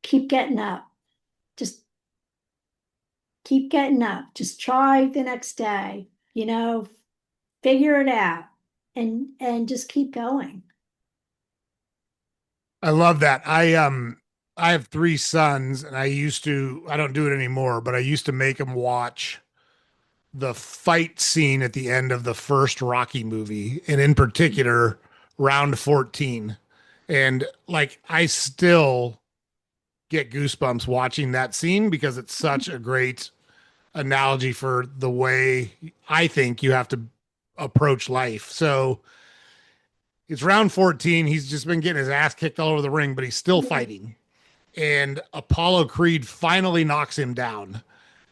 keep getting up, just keep getting up, just try the next day, figure it out and just keep going. I love that. I have three sons and I don't do it anymore, but I used to make them watch the fight scene at the end of the first Rocky movie, and in particular, round 14. And like, I still get goosebumps watching that scene because it's such a great analogy for the way I think you have to approach life. So it's round 14. He's just been getting his ass kicked all over the ring, but he's still Yeah. fighting. And Apollo Creed finally knocks him down.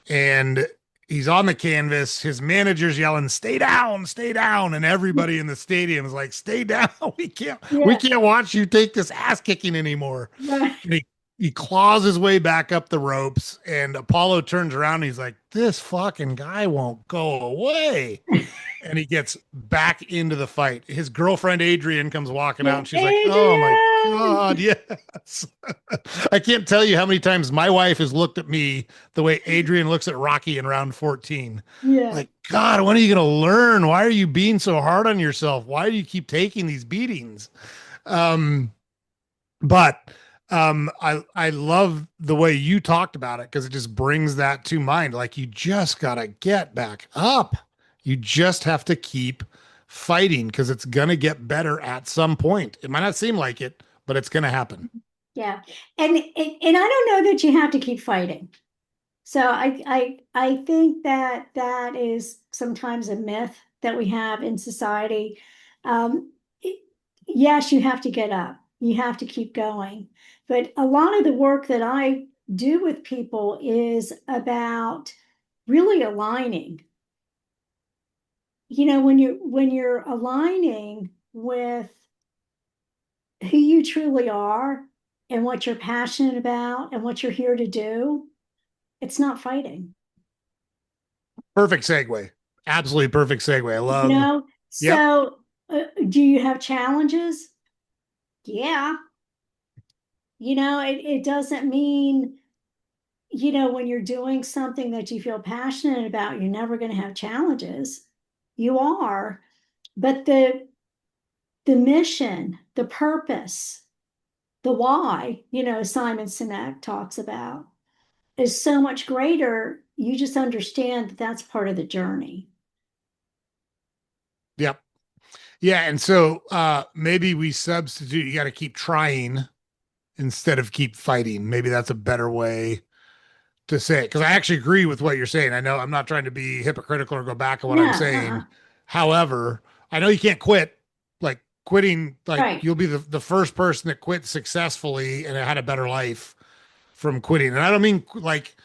And he's on the canvas. His manager's yelling, "Stay down, stay down." And everybody in the stadium is like, "Stay down. We Yeah. can't watch you take this ass kicking anymore." Right. And he claws his way back up the ropes, and Apollo turns around and he's like, "This fucking guy won't go away." And he gets back into the fight. His girlfriend Adrian comes walking out Yeah. and she's like, "Oh my God, Adrian. yes." I can't tell you how many times my wife has looked at me the way Adrian looks at Rocky in round 14. Yeah. Like, God, when are you going to learn? Why are you being so hard on yourself? Why do you keep taking these beatings? Um, but I love the way you talked about it because it just brings that to mind. Like, you just gotta get back up. You just have to keep fighting because it's gonna get better at some point. It might not seem like it, but it's gonna happen. Yeah. And I don't know that you have to keep fighting. So I think that that is sometimes a myth that we have in society. Um, it- yes, you have to get up. You have to keep going. But a lot of the work that I do with people is about really aligning. When you're aligning with who you truly are and what you're passionate about and what you're here to do, it's not fighting. Perfect segue. Absolutely perfect segue. I You love, know, yep. so do you have challenges? Yeah. It doesn't mean, when you're doing something that you feel passionate about, you're never going to have challenges. You are. But the mission, the purpose, the why, Simon Sinek talks about is so much greater. You just understand that that's part of the journey. Yep. Yeah. And so maybe we substitute, you got to keep trying instead of keep fighting. Maybe that's a better way to say it. Because I actually agree with what you're saying. I know I'm not trying to be hypocritical or go back on what I'm Yeah, saying. However, I know you can't quit. Like quitting, like right, you'll be the first person that quit successfully and had a better life from quitting. And I don't mean like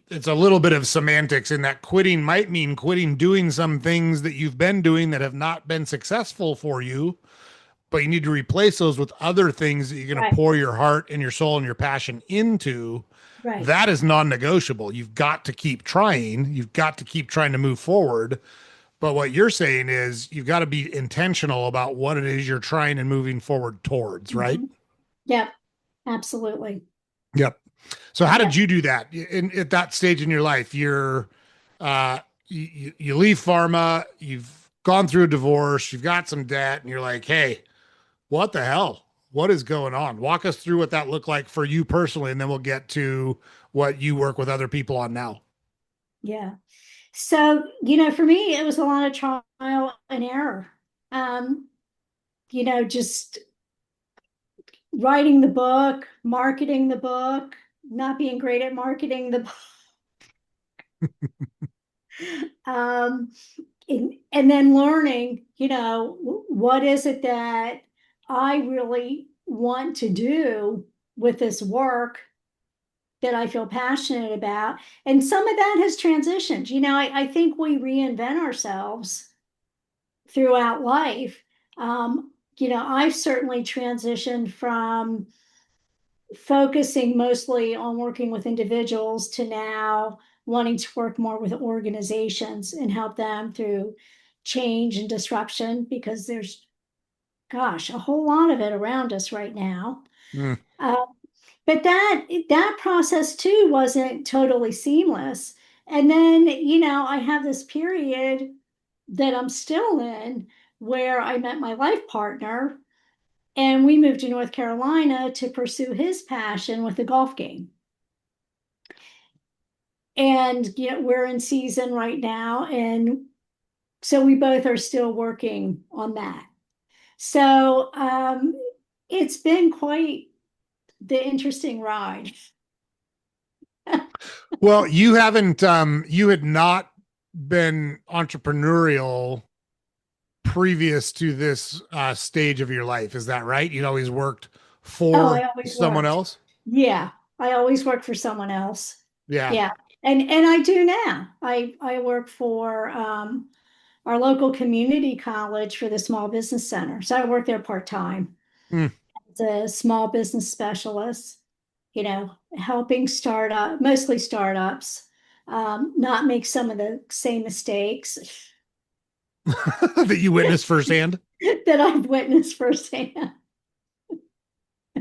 it's a little bit of semantics in that quitting might mean quitting doing some things that you've been doing that have not been successful for you, but you need to replace those with other things that you're going to right, pour your heart and your soul and your passion into. right. That is non-negotiable. You've got to keep trying. You've got to keep trying to move forward. But what you're saying is you've got to be intentional about what it is you're trying and moving forward towards, right? Mhm. Yep, absolutely. Yep. So how did Yep. you do that at that stage in your life? Uh, you leave pharma, you've gone through a divorce, you've got some debt, and you're like, hey, what the hell? What is going on? Walk us through what that looked like for you personally, and then we'll get to what you work with other people on now. Yeah. So, for me, it was a lot of trial and error. Um, just writing the book, marketing the book, not being great at marketing the book. Um, and then learning, what is it that I really want to do with this work that I feel passionate about. And some of that has transitioned. I think we reinvent ourselves throughout life. I've certainly transitioned from focusing mostly on working with individuals to now wanting to work more with organizations and help them through change and disruption because there's, gosh, a whole lot of it around us right now. Mm. Uh, but that process too wasn't totally seamless. And then, I have this period that I'm still in where I met my life partner and we moved to North Carolina to pursue his passion with the golf game. And we're in season right now, and so we both are still working on that. So it's been quite the interesting ride. Well, you haven't, you had not been entrepreneurial previous to this stage of your life. Is that right? You'd always worked Oh, for I always someone worked. else? Yeah, I always work for someone else. Yeah. Yeah, and I do now. I work for our local community college for the small business center. So I work there part time Mm. as a small business specialist. Helping mostly startups, not make some of the same mistakes That you witnessed firsthand. that I've witnessed firsthand.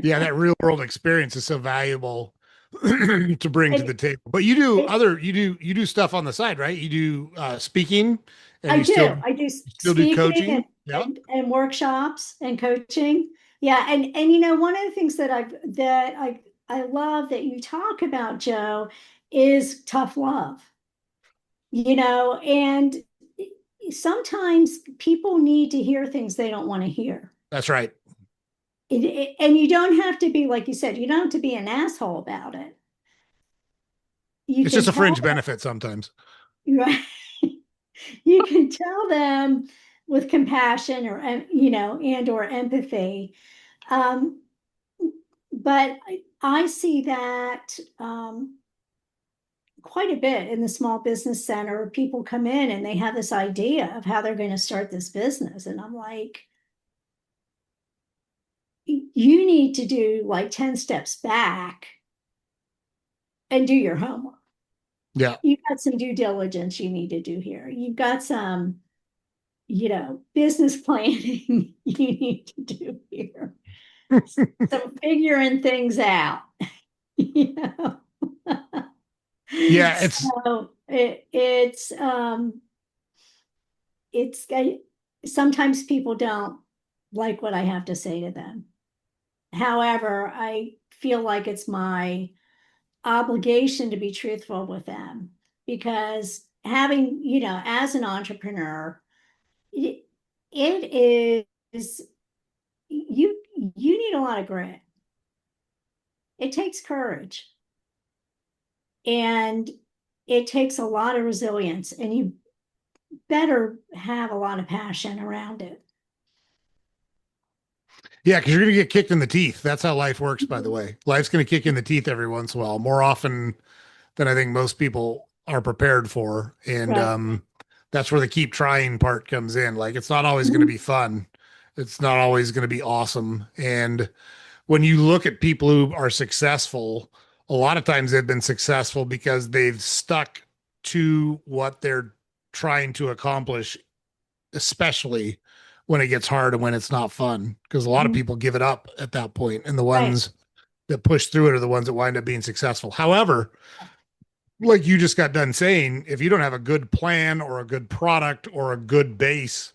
Yeah, that real world experience is so valuable to bring to And the table. But you do it, other you do stuff on the side, right? You do speaking and I you still do. I do still do speaking coaching. Yeah. and workshops and coaching. Yeah, and one of the things that I love that you talk about, Joe, is tough love. And sometimes people need to hear things they don't want to hear. That's right. And you don't have to be, like you said, you don't have to be an asshole about it. You It's can just a tell fringe benefit sometimes. them, right? You can tell them with compassion or, and or empathy. Um, but I see that quite a bit in the small business center. People come in and they have this idea of how they're going to start this business. And I'm like, you need to do like 10 steps back and do your homework. Yeah. You've got some due diligence you need to do here. You've got some, business planning you need to do here. Some figuring things out, you know. Yeah, So it's sometimes people don't like what I have to say to them. However, I feel like it's my obligation to be truthful with them because having, as an entrepreneur, it, it is, you need a lot of grit. It takes courage and it takes a lot of resilience, and you better have a lot of passion around it. Yeah, because you're going to get kicked in the teeth. That's how life works, by the way. Life's going to kick you in the teeth every once in a while, more often than I think most people are prepared for. And Right. that's where the keep trying part comes in. Like, it's not always going to Mhm. be fun, it's not always going to be awesome. And when you look at people who are successful, a lot of times they've been successful because they've stuck to what they're trying to accomplish, especially when it gets hard and when it's not fun. Because a lot of Mhm. people give it up at that point, and the Right. ones that push through it are the ones that wind up being successful. However, like you just got done saying, if you don't have a good plan or a good product or a good base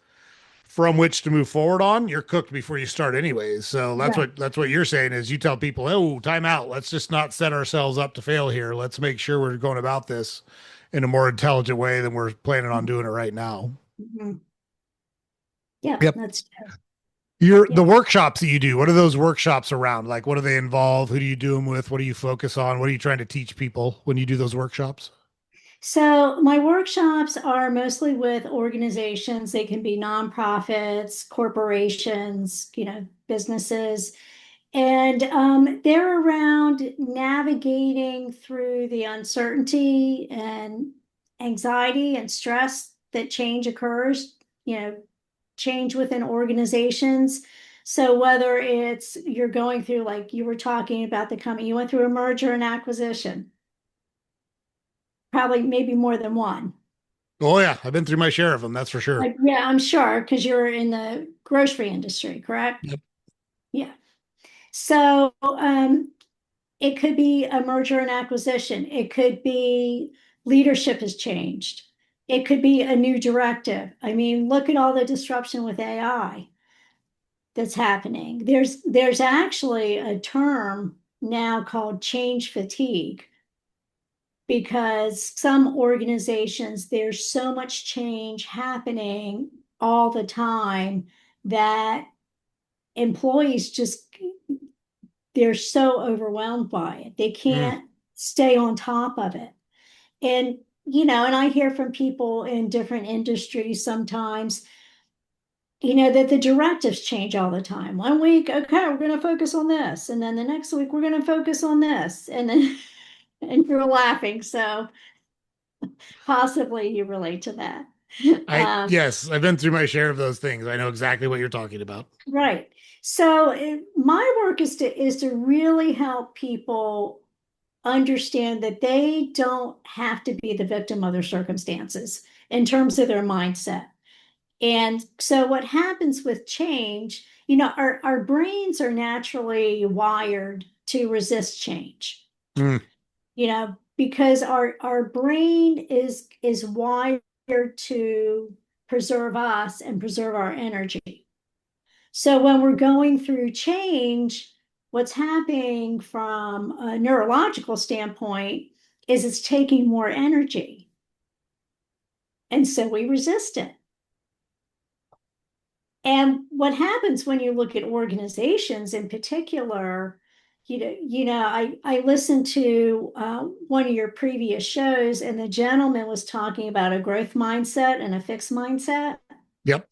from which to move forward on, you're cooked before you start anyways. So Right. that's what you're saying is you tell people, oh, time out. Let's just not set ourselves up to fail here. Let's make sure we're going about this in a more intelligent way than we're planning on doing it right now. Mhm. Yeah, Yep. that's true. The Yeah. workshops that you do, what are those workshops around? Like, what do they involve? Who do you do them with? What do you focus on? What are you trying to teach people when you do those workshops? So my workshops are mostly with organizations. They can be nonprofits, corporations, businesses. And they're around navigating through the uncertainty and anxiety and stress that change occurs, change within organizations. So whether it's you're going through, like you were talking about the company, you went through a merger and acquisition, probably maybe more than one. Oh yeah, I've been through my share of them, that's for sure. Like, yeah, I'm sure, because you're in the grocery industry, correct? Yep. Yeah. So it could be a merger and acquisition. It could be leadership has changed. It could be a new directive. I mean, look at all the disruption with AI that's happening. There's actually a term now called change fatigue, because some organizations, there's so much change happening all the time that employees just, they're so overwhelmed by it. They Mm. can't stay on top of it. And, and I hear from people in different industries sometimes, that the directives change all the time. One week, okay, we're going to focus on this. And then the next week, we're going to focus on this. And then, and you're laughing. So possibly you relate to that. Um, Yes, I've been through my share of those things. I know exactly what you're talking about. right. So my work is to really help people understand that they don't have to be the victim of their circumstances in terms of their mindset. And so what happens with change, our brains are naturally wired to resist change, Mm. because our brain is wired to preserve us and preserve our energy. So when we're going through change, what's happening from a neurological standpoint is it's taking more energy. And so we resist it. And what happens when you look at organizations in particular, I listened to one of your previous shows, and the gentleman was talking about a growth mindset and a fixed mindset. Yep.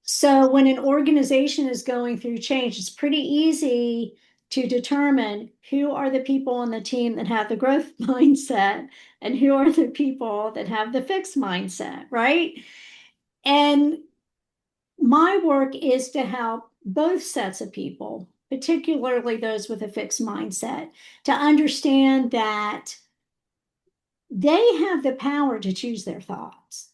So when an organization is going through change, it's pretty easy to determine who are the people on the team that have the growth mindset and who are the people that have the fixed mindset, right? And my work is to help both sets of people, particularly those with a fixed mindset, to understand that they have the power to choose their thoughts.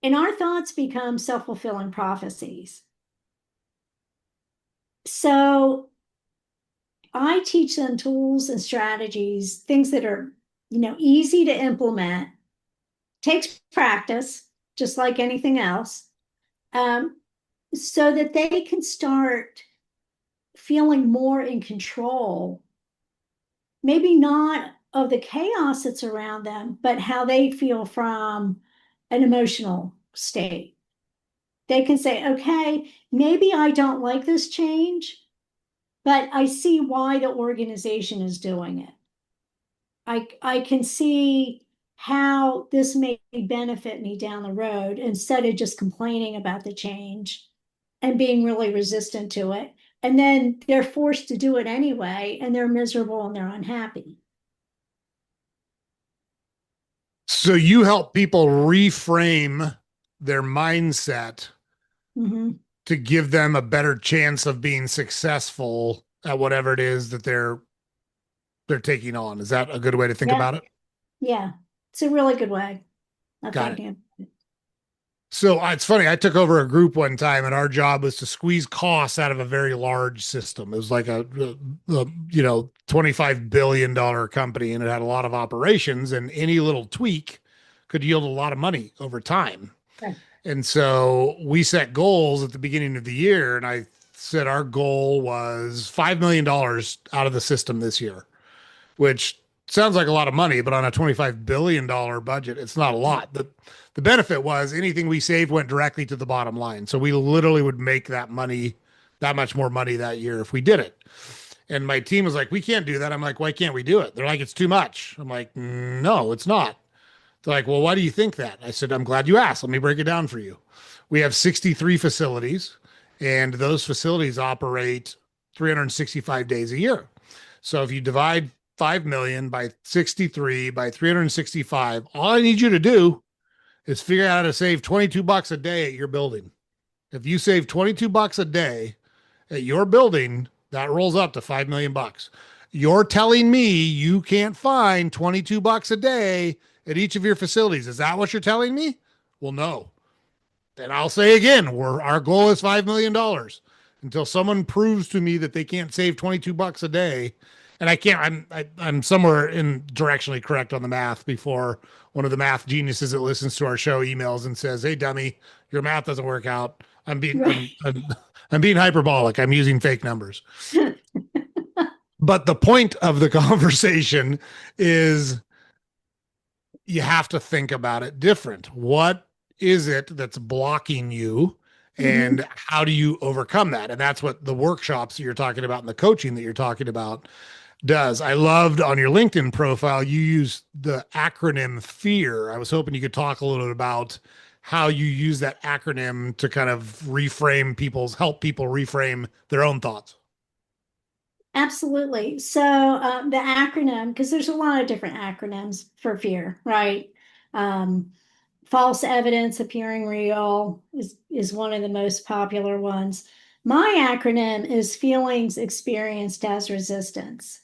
And our thoughts become self-fulfilling prophecies. So I teach them tools and strategies, things that are, easy to implement, takes practice, just like anything else, um, so that they can start feeling more in control, maybe not of the chaos that's around them, but how they feel from an emotional state. They can say, okay, maybe I don't like this change, but I see why the organization is doing it. I can see how this may benefit me down the road instead of just complaining about the change and being really resistant to it. And then they're forced to do it anyway, and they're miserable and they're unhappy. So you help people reframe their mindset Mhm. to give them a better chance of being successful at whatever it is that they're taking on. Is that a good way to think Yeah, about it? yeah. It's a really good way of Got it. thinking. So it's funny. I took over a group one time, and our job was to squeeze costs out of a very large system. It was like a $25 billion company, and it had a lot of operations, and any little tweak could yield a lot of money over time. Right. And so we set goals at the beginning of the year, and I said our goal was $5 million out of the system this year, which sounds like a lot of money, but on a $25 billion budget, it's not a lot. The benefit was anything we saved went directly to the bottom line. So we literally would make that money, that much more money that year if we did it. And my team was like, we can't do that. I'm like, why can't we do it? They're like, it's too much. I'm like, no, it's not. They're like, well, why do you think that? I said, I'm glad you asked. Let me break it down for you. We have 63 facilities, and those facilities operate 365 days a year. So if you divide 5 million by 63 by 365, all I need you to do is figure out how to save $22 a day at your building. If you save $22 a day at your building, that rolls up to 5 million bucks. You're telling me you can't find $22 a day at each of your facilities. Is that what you're telling me? Well, no. Then I'll say again, our goal is $5 million until someone proves to me that they can't save $22 a day. And I can't. I'm somewhere in directionally correct on the math before one of the math geniuses that listens to our show emails and says, "Hey, dummy, your math doesn't work out." I'm being Right. I'm being hyperbolic. I'm using fake numbers. But the point of the conversation is you have to think about it different. What is it that's blocking you? Mhm. And how do you overcome that? And that's what the workshops that you're talking about and the coaching that you're talking about does. I loved on your LinkedIn profile, you use the acronym FEAR. I was hoping you could talk a little bit about how you use that acronym to kind of help people reframe their own thoughts. Absolutely. So the acronym, because there's a lot of different acronyms for fear, right? Um, false evidence appearing real is one of the most popular ones. My acronym is feelings experienced as resistance.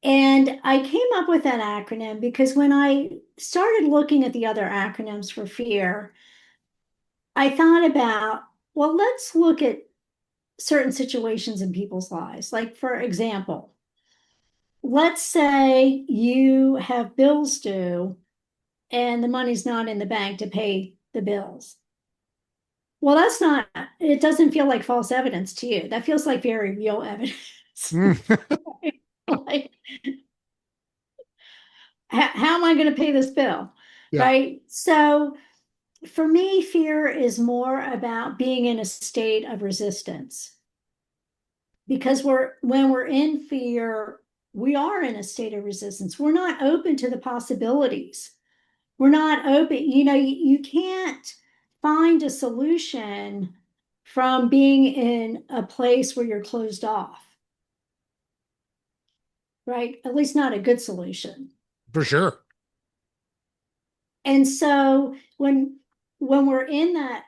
And I came up with that acronym because when I started looking at the other acronyms for fear, I thought about, well, let's look at certain situations in people's lives. Like, for example, let's say you have bills due and the money's not in the bank to pay the bills. Well, that's not, it doesn't feel like false evidence to you. That feels like very real evidence. Mm. Like, how am I going to pay this bill? Yeah, Right. So for me, fear is more about being in a state of resistance because when we're in fear, we are in a state of resistance. We're not open to the possibilities. We're not open. You can't find a solution from being in a place where you're closed off, right? At least not a good solution. for sure. And so when we're in that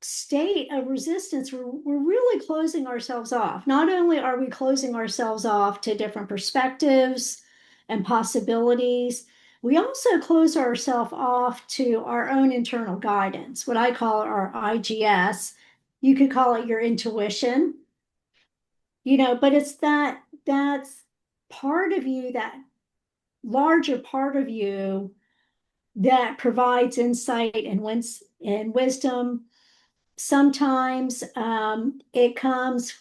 state of resistance, we're really closing ourselves off. Not only are we closing ourselves off to different perspectives and possibilities, we also close ourselves off to our own internal guidance, what I call our IGS. You could call it your intuition, but it's that's part of you, that larger part of you that provides insight and wisdom. Sometimes it comes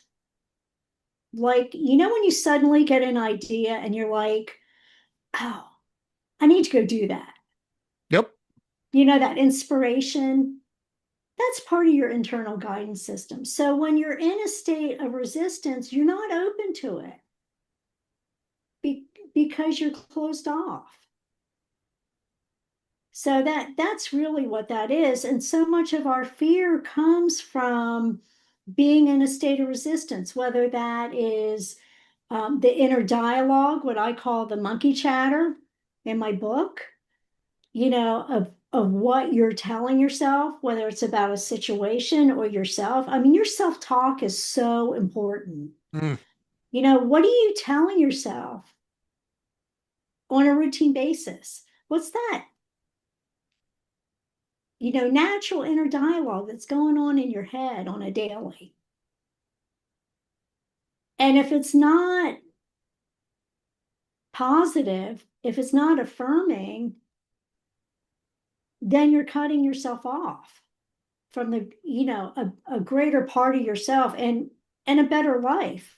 like, when you suddenly get an idea and you're like, oh, I need to go do that. Yep. that inspiration, that's part of your internal guidance system. So when you're in a state of resistance, you're not open to it because you're closed off. So that's really what that is. And so much of our fear comes from being in a state of resistance, whether that is the inner dialogue, what I call the monkey chatter in my book, of what you're telling yourself, whether it's about a situation or yourself. I mean, your self-talk is so important. Mm. What are you telling yourself on a routine basis? What's that? Natural inner dialogue that's going on in your head on a daily. And if it's not positive, if it's not affirming, then you're cutting yourself off from a greater part of yourself and a better life.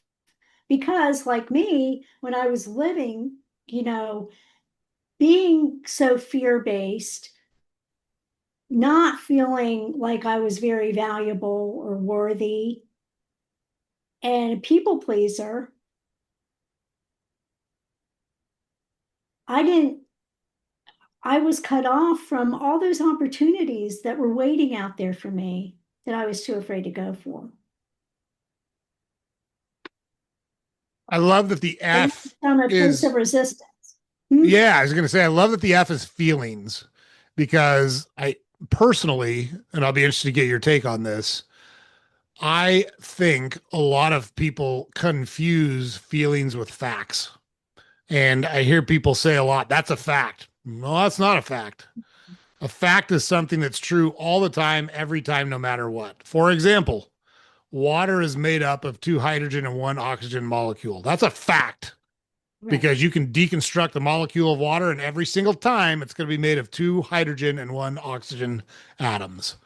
Because like me, when I was living, being so fear-based, not feeling like I was very valuable or worthy, and a people pleaser, I was cut off from all those opportunities that were waiting out there for me that I was too afraid to go for. I love that the And F from a place is, of resistance. Hmm? yeah, I was going to say, I love that the F is feelings because I personally, and I'll be interested to get your take on this. I think a lot of people confuse feelings with facts. And I hear people say a lot, that's a fact. No, that's not a fact. A fact is something that's true all the time, every time, no matter what. For example, water is made up of two hydrogen and one oxygen molecule. That's a fact Right. because you can deconstruct the molecule of water, and every single time it's going to be made of two hydrogen and one oxygen atoms.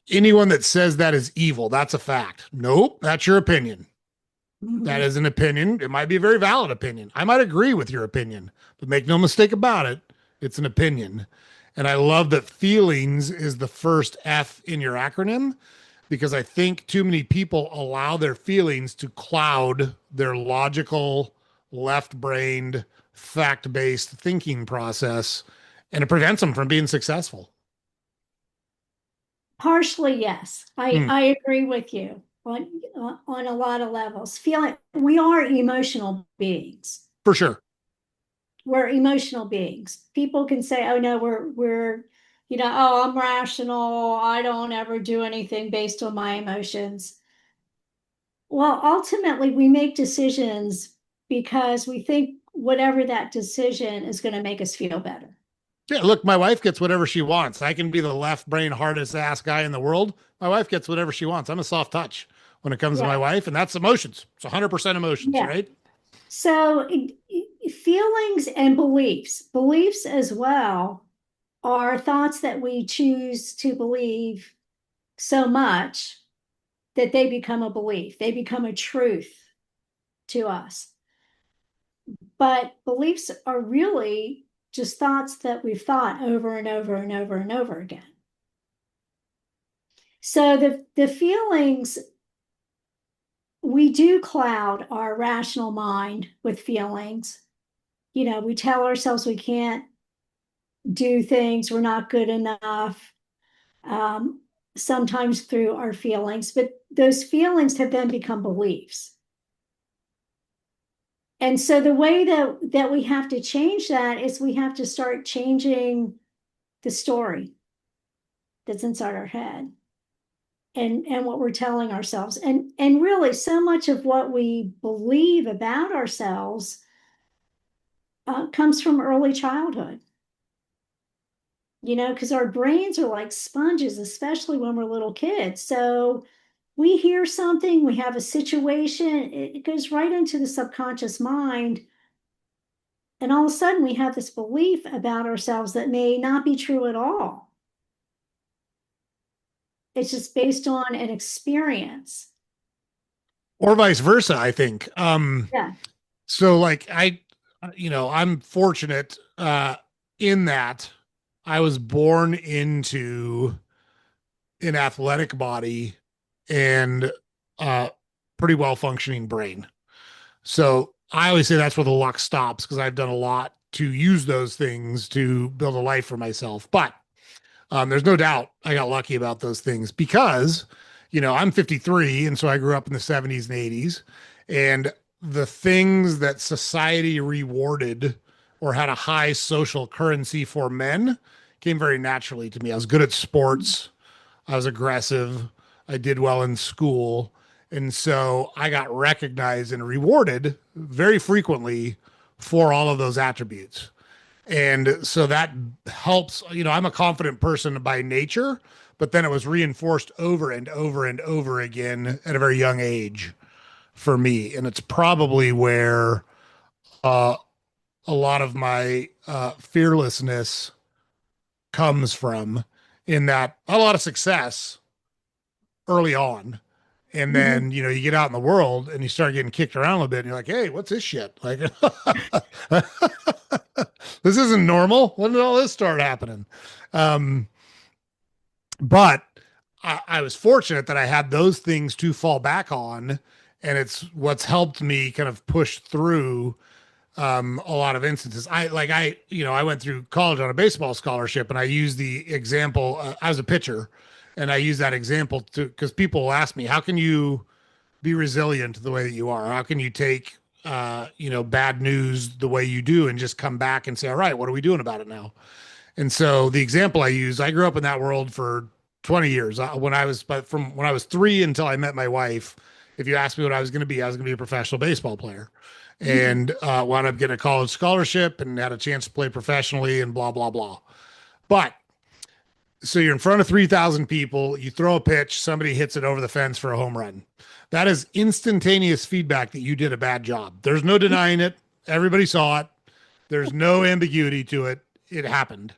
Anyone that says that is evil, that's a fact. Nope, that's your opinion. That Mhm. is an opinion. It might be a very valid opinion. I might agree with your opinion, but make no mistake about it, it's an opinion. And I love that feelings is the first F in your acronym because I think too many people allow their feelings to cloud their logical, left brained, fact based thinking process, and it prevents them from being successful. Partially, yes. I, Hmm, I agree with you on a lot of levels. Feeling we are emotional beings. for sure. We're emotional beings. People can say, "Oh no, we're oh, I'm rational. I don't ever do anything based on my emotions." Well, ultimately, we make decisions because we think whatever that decision is going to make us feel better. Yeah, look, my wife gets whatever she wants. I can be the left brain, hardest ass guy in the world. My wife gets whatever she wants. I'm a soft touch when it comes to my Yeah. wife, and that's emotions. It's 100% emotions, Yeah. right? So feelings and beliefs as well are thoughts that we choose to believe so much that they become a belief. They become a truth to us. But beliefs are really just thoughts that we've thought over and over and over and over again. So the feelings, we do cloud our rational mind with feelings. We tell ourselves we can't do things, we're not good enough, um, sometimes through our feelings, but those feelings have then become beliefs. And so the way that we have to change that is we have to start changing the story that's inside our head and what we're telling ourselves. And really so much of what we believe about ourselves comes from early childhood. Because our brains are like sponges, especially when we're little kids. So we hear something, we have a situation, it goes right into the subconscious mind. And all of a sudden, we have this belief about ourselves that may not be true at all. It's just based on an experience. Or vice versa, I think. Yeah. So like I'm fortunate in that. I was born into an athletic body and a pretty well functioning brain. So I always say that's where the luck stops because I've done a lot to use those things to build a life for myself. But there's no doubt I got lucky about those things because, I'm 53. And so I grew up in the 70s and 80s. And the things that society rewarded or had a high social currency for men came very naturally to me. I was good at sports, I was aggressive, I did well in school. And so I got recognized and rewarded very frequently for all of those attributes. And so that helps. I'm a confident person by nature, but then it was reinforced over and over and over again at a very young age for me. And it's probably where uh, a lot of my fearlessness comes from, in that a lot of success early on. And Mhm. then, you get out in the world and you start getting kicked around a little bit and you're like, hey, what's this shit? Like, this isn't normal. When did all this start happening? Um, but I was fortunate that I had those things to fall back on. And it's what's helped me kind of push through a lot of instances. I went through college on a baseball scholarship and I used the example. I was a pitcher and I use that example to, because people will ask me, how can you be resilient the way that you are? How can you take, bad news the way you do and just come back and say, all right, what are we doing about it now? And so the example I use, I grew up in that world for 20 years. But from when I was 3 until I met my wife, if you asked me what I was going to be, I was going to be a professional baseball player, Mhm. and wound up getting a college scholarship and had a chance to play professionally and blah blah blah. But so you're in front of 3,000 people, you throw a pitch, somebody hits it over the fence for a home run. That is instantaneous feedback that you did a bad job. There's no denying it. Everybody saw it. There's no ambiguity to it. It happened.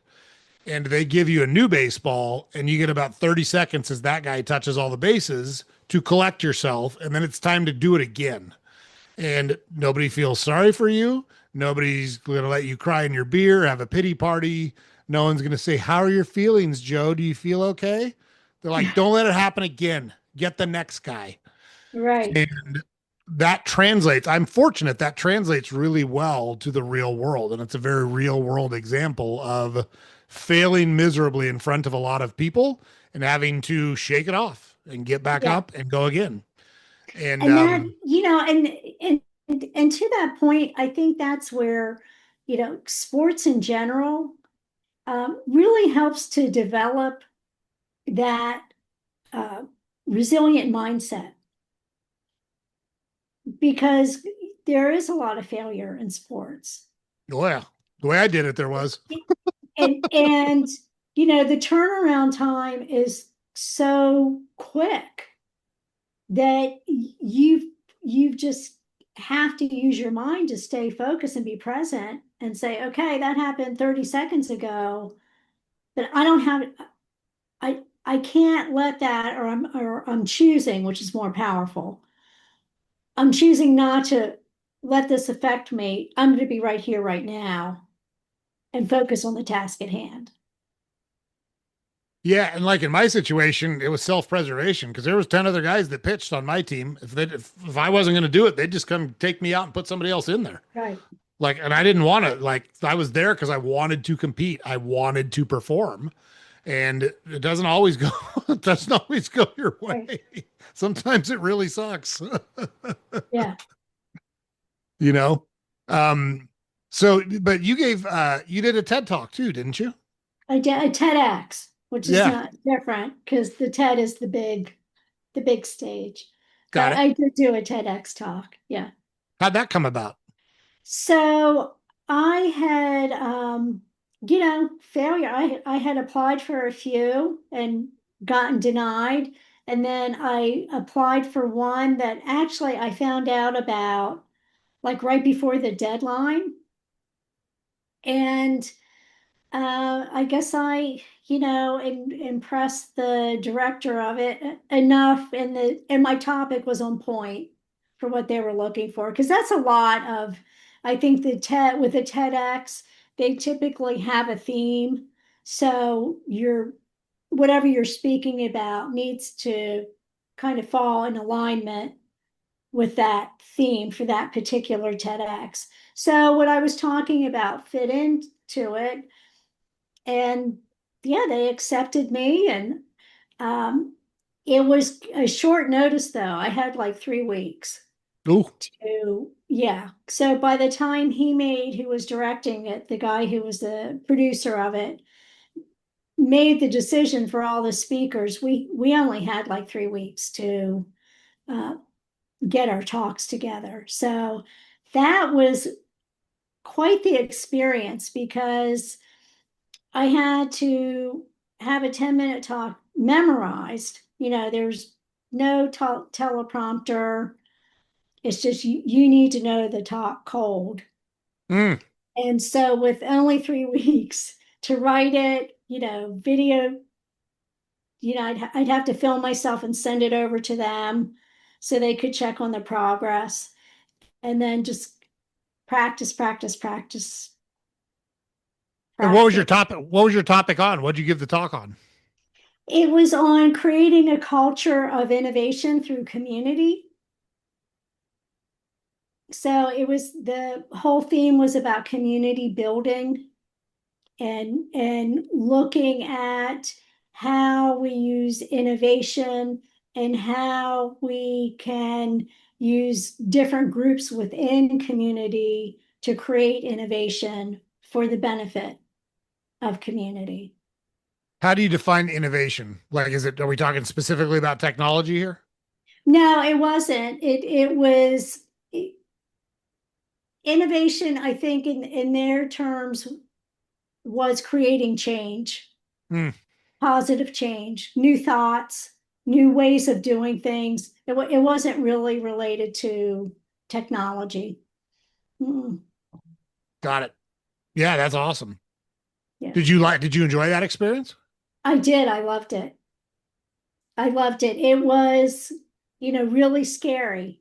And they give you a new baseball, and you get about 30 seconds as that guy touches all the bases to collect yourself. And then it's time to do it again. And nobody feels sorry for you. Nobody's going to let you cry in your beer, have a pity party. No one's going to say, how are your feelings, Joe? Do you feel okay? They're like, don't let it happen again. Get the next guy. Right. And that translates. I'm fortunate that translates really well to the real world. And it's a very real world example of failing miserably in front of a lot of people and having to shake it off and get back Yeah. up and go again. And And that, and to that point, I think that's where, sports in general really helps to develop that uh, resilient mindset, because there is a lot of failure in sports. oh yeah, the way I did it, there was. And the turnaround time is so quick that you've just have to use your mind to stay focused and be present and say, okay, that happened 30 seconds ago, but I don't have I can't let that, or I'm choosing, which is more powerful. I'm choosing not to let this affect me. I'm going to be right here, right now, and focus on the task at hand. Yeah, and like in my situation, it was self-preservation because there was 10 other guys that pitched on my team. If I wasn't going to do it, they'd just come take me out and put somebody else in there. Right. Like, and I didn't want to. Like, I was there because I wanted to compete. I wanted to perform, and it doesn't always go. It doesn't always go your Right. way. Sometimes it really sucks. Yeah. you know. Um. So, but you did a TED talk too, didn't you? I did a TEDx, which is Yeah, not different because the TED is the big stage. But got it. I did do a TEDx talk. Yeah. How'd that come about? So I had, failure. I had applied for a few and gotten denied. And then I applied for one that actually I found out about like right before the deadline. And I guess impressed the director of it enough, and my topic was on point for what they were looking for. Because that's a lot of, I think with the TEDx, they typically have a theme So whatever you're speaking about needs to kind of fall in alignment with that theme for that particular TEDx. So what I was talking about fit into it. And yeah, they accepted me. And um, it was a short notice, though. I had like 3 weeks Ooh. yeah. So by the time who was directing it, the guy who was the producer of it, made the decision for all the speakers, we only had like 3 weeks to uh, get our talks together. So that was quite the experience because I had to have a 10-minute talk memorized. There's no teleprompter. It's just you need to know the talk cold. Mm. And so with only 3 weeks to write it, video, I'd have to film myself and send it over to them so they could check on the progress and then just practice, practice, practice, And what was your practice. topic? What was your topic on? What'd you give the talk on? It was on creating a culture of innovation through community. So the whole theme was about community building and looking at how we use innovation and how we can use different groups within community to create innovation for the benefit of community. How do you define innovation? Like, are we talking specifically about technology here? No, it wasn't. It was innovation, I think, in their terms, was creating change, Hmm. positive change, new thoughts, new ways of doing things. It wasn't really related to technology. Mm, Got it. Yeah, that's awesome. yeah, Did you enjoy that experience? I did. I loved it. I loved it. It was, really scary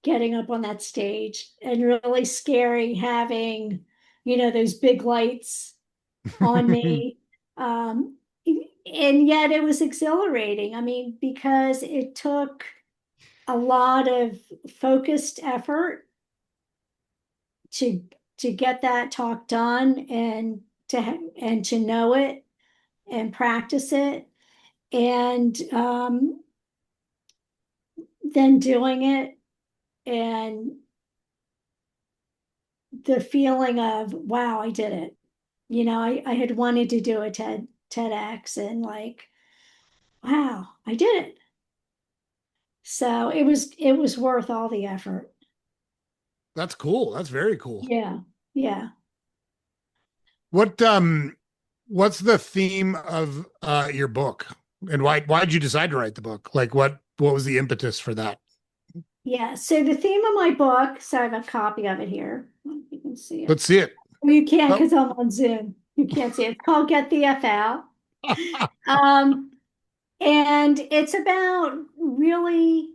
getting up on that stage and really scary having, those big lights on me. Um, and yet it was exhilarating. I mean, because it took a lot of focused effort to to get that talk done and to know it and practice it and then doing it and the feeling of wow, I did it. I had wanted to do a TEDx and like wow, I did it. So it was worth all the effort. That's cool. That's very cool. Yeah. Yeah. What what's the theme of your book? And why'd you decide to write the book? Like what was the impetus for that? Yeah. So the theme of my book, so I have a copy of it here. You can see it. Let's see it. Well, you can't Oh. because I'm on Zoom. You can't see it. It's called Get the F Out. Um, and it's about really,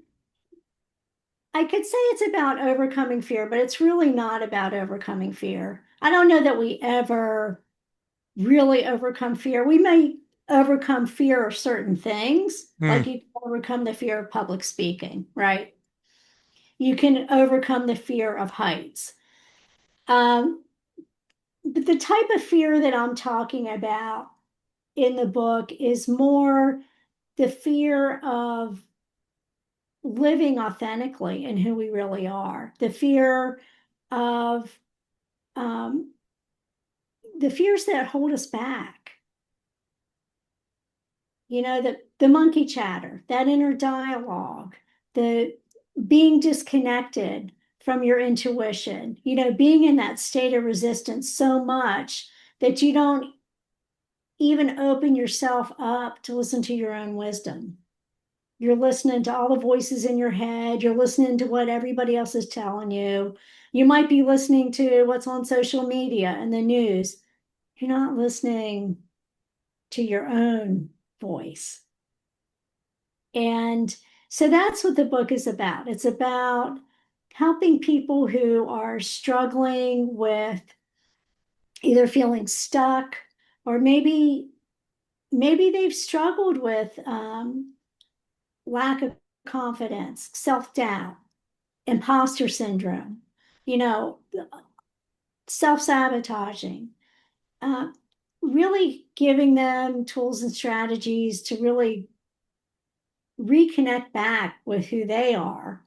I could say it's about overcoming fear, but it's really not about overcoming fear. I don't know that we ever really overcome fear. We may overcome fear of certain things, Hmm. like you can overcome the fear of public speaking, right? You can overcome the fear of heights. Um, but the type of fear that I'm talking about in the book is more the fear of living authentically in who we really are, of um, the fears that hold us back. The monkey chatter, that inner dialogue, the being disconnected from your intuition, being in that state of resistance so much that you don't even open yourself up to listen to your own wisdom. You're listening to all the voices in your head. You're listening to what everybody else is telling you. You might be listening to what's on social media and the news. You're not listening to your own voice. And so that's what the book is about. It's about helping people who are struggling with either feeling stuck or maybe they've struggled with lack of confidence, self-doubt, imposter syndrome, you know, self-sabotaging, uh, really giving them tools and strategies to really reconnect back with who they are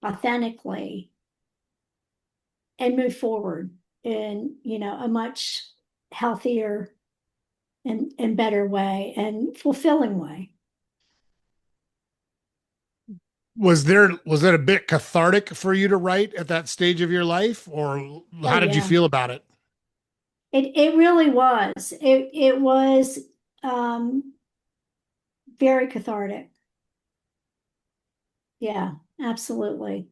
authentically and move forward in, a much healthier and better way and fulfilling way. Was that a bit cathartic for you to write at that stage of your life, or Oh how did you yeah, feel about it? it really was. It was um, very cathartic. Yeah, absolutely.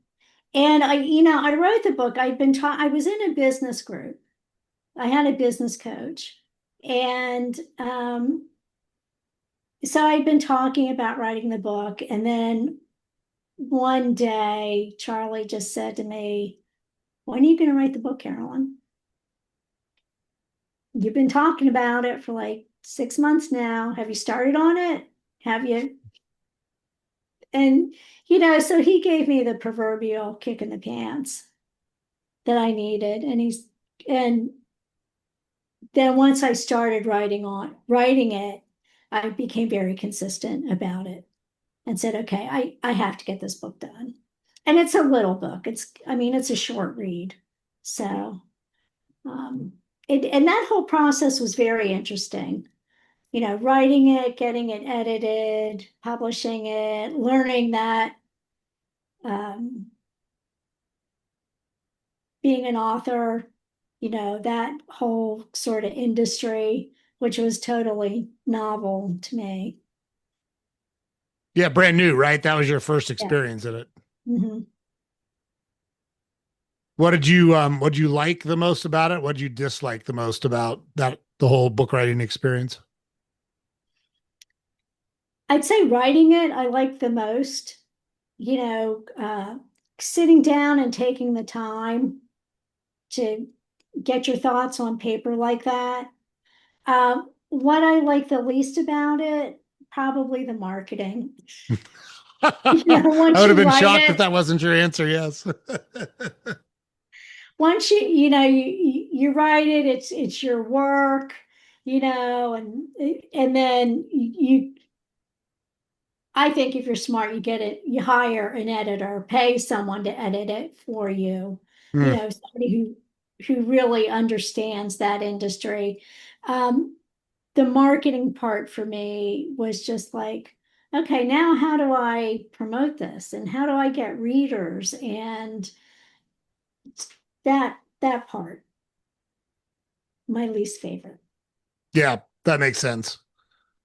And I wrote the book. I was in a business group. I had a business coach, and so I'd been talking about writing the book, and then one day Charlie just said to me, "When are you going to write the book, Carolyn? You've been talking about it for like 6 months now. Have you started on it? Have you?" And so he gave me the proverbial kick in the pants that I needed, and then once I started writing it, I became very consistent about it and said, okay, I have to get this book done. And it's a little book. It's a short read. So, um, and that whole process was very interesting. Writing it, getting it edited, publishing it, learning that, um, being an author, that whole sort of industry, which was totally novel to me. Yeah, brand new, right? That was your first Yeah. experience in it. Mhm. What did you like the most about it? What did you dislike the most about the whole book writing experience? I'd say writing it, I liked the most, sitting down and taking the time to get your thoughts on paper like that. What I like the least about it, probably the marketing. I Once would have you been write shocked if it, that wasn't your answer. Yes. once you write it, it's your work, and then I think if you're smart, you hire an editor, pay someone to edit it for you, Hmm. somebody who really understands that industry. Um, the marketing part for me was just like, okay, now how do I promote this and how do I get readers and that part, my least favorite. Yeah, that makes sense.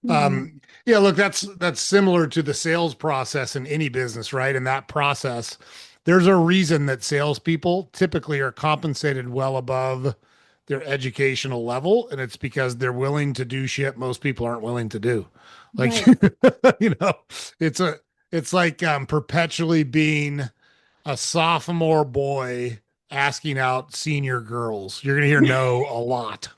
Mhm. Yeah, look, that's similar to the sales process in any business, right? In that process, there's a reason that salespeople typically are compensated well above their educational level, and it's because they're willing to do shit most people aren't willing to do. Like, Right. you know, it's a it's like perpetually being a sophomore boy asking out senior girls. You're gonna hear no a lot.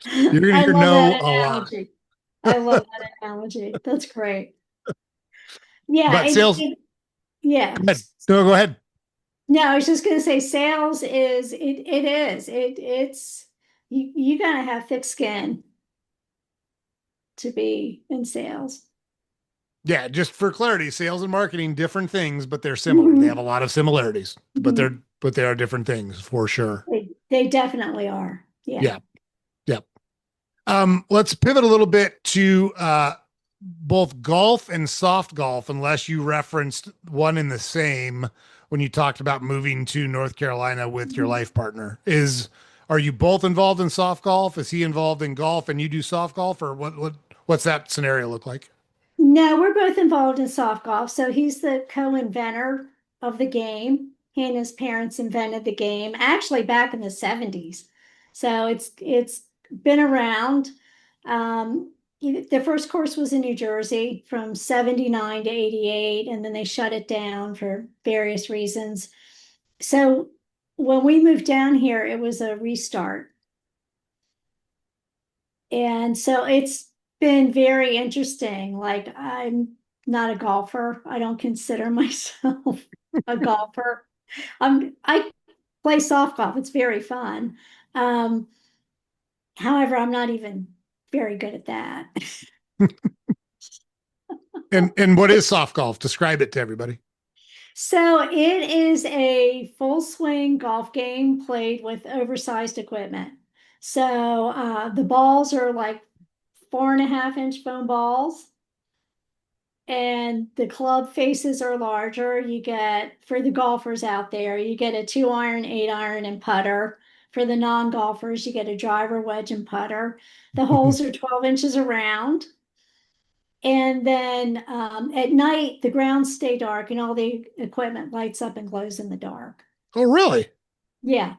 You're gonna I hear love that no a lot. analogy. I love that analogy. That's great. Yeah, But sales, yeah. go ahead. No, go ahead. No, I was just gonna say sales it's you gotta have thick skin to be in sales. Yeah, just for clarity, sales and marketing, different things, but they're similar. They have a Mhm. lot of similarities, Mhm. but they are different things for sure. They definitely are. Yeah. Yeah. Yeah. Let's pivot a little bit to both golf and soft golf, unless you referenced one in the same when you talked about moving to North Carolina with your Mhm. life partner. Are you both involved in soft golf? Is he involved in golf and you do soft golf, or what's that scenario look like? No, we're both involved in soft golf. So he's the co-inventor of the game. He and his parents invented the game actually back in the 70s. So it's been around. The first course was in New Jersey from 79 to 88, and then they shut it down for various reasons. So when we moved down here, it was a restart. And so it's been very interesting. Like, I'm not a golfer. I don't consider myself a golfer. I play soft golf. It's very fun. Um, However, I'm not even very good at that. And what is soft golf? Describe it to everybody. So it is a full swing golf game played with oversized equipment. So the balls are like 4.5 inch foam balls, and the club faces are larger. You get, for the golfers out there, you get a 2 iron, 8 iron, and putter. For the non-golfers, you get a driver, wedge, and putter. The holes are 12 inches around. And then at night, the grounds stay dark and all the equipment lights up and glows in the dark. Oh, really? Yeah.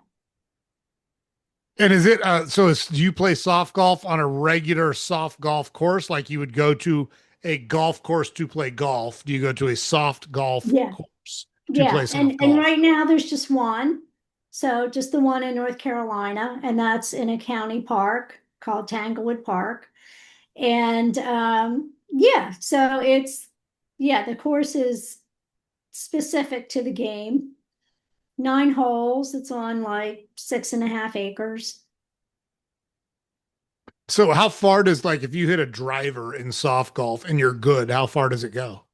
And is it do you play soft golf on a regular soft golf course like you would go to a golf course to play golf? Do you go to a soft golf Yeah. course to Yeah. play soft And golf? right now there's just one. So just the one in North Carolina, and that's in a county park called Tanglewood Park. And yeah, so yeah, the course is specific to the game. 9 holes. It's on like 6.5 acres. So how far does, like, if you hit a driver in soft golf and you're good, how far does it go?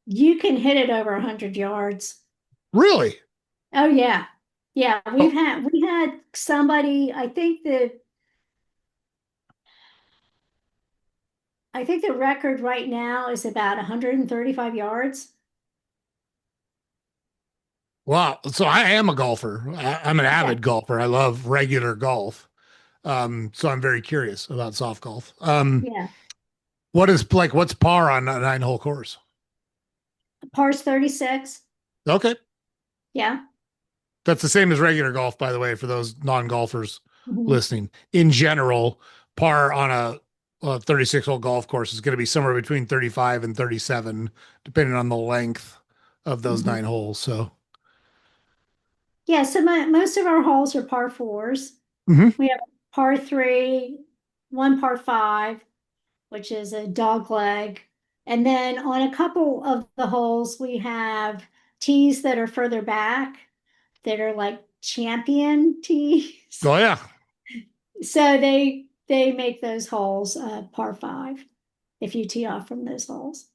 You can hit it over 100 yards. Really? Oh yeah. Yeah, Oh, we had somebody, I think the record right now is about 135 yards. wow. So I am a golfer. I'm an Yeah. avid golfer. I love regular golf. So I'm very curious about soft golf. Yeah. What's par on a 9 hole course? Par's 36. Okay. Yeah. That's the same as regular golf, by the way, for those non-golfers Mhm. listening. In general, par on a 36 hole golf course is going to be somewhere between 35 and 37, depending on the length of those Mhm. 9 holes. So, Yeah, so most of our holes are par fours. mhm. We have par three, one par five, which is a dog leg. And then on a couple of the holes, we have tees that are further back that are like champion tees. Oh yeah. So they make those holes par five if you tee off from those holes.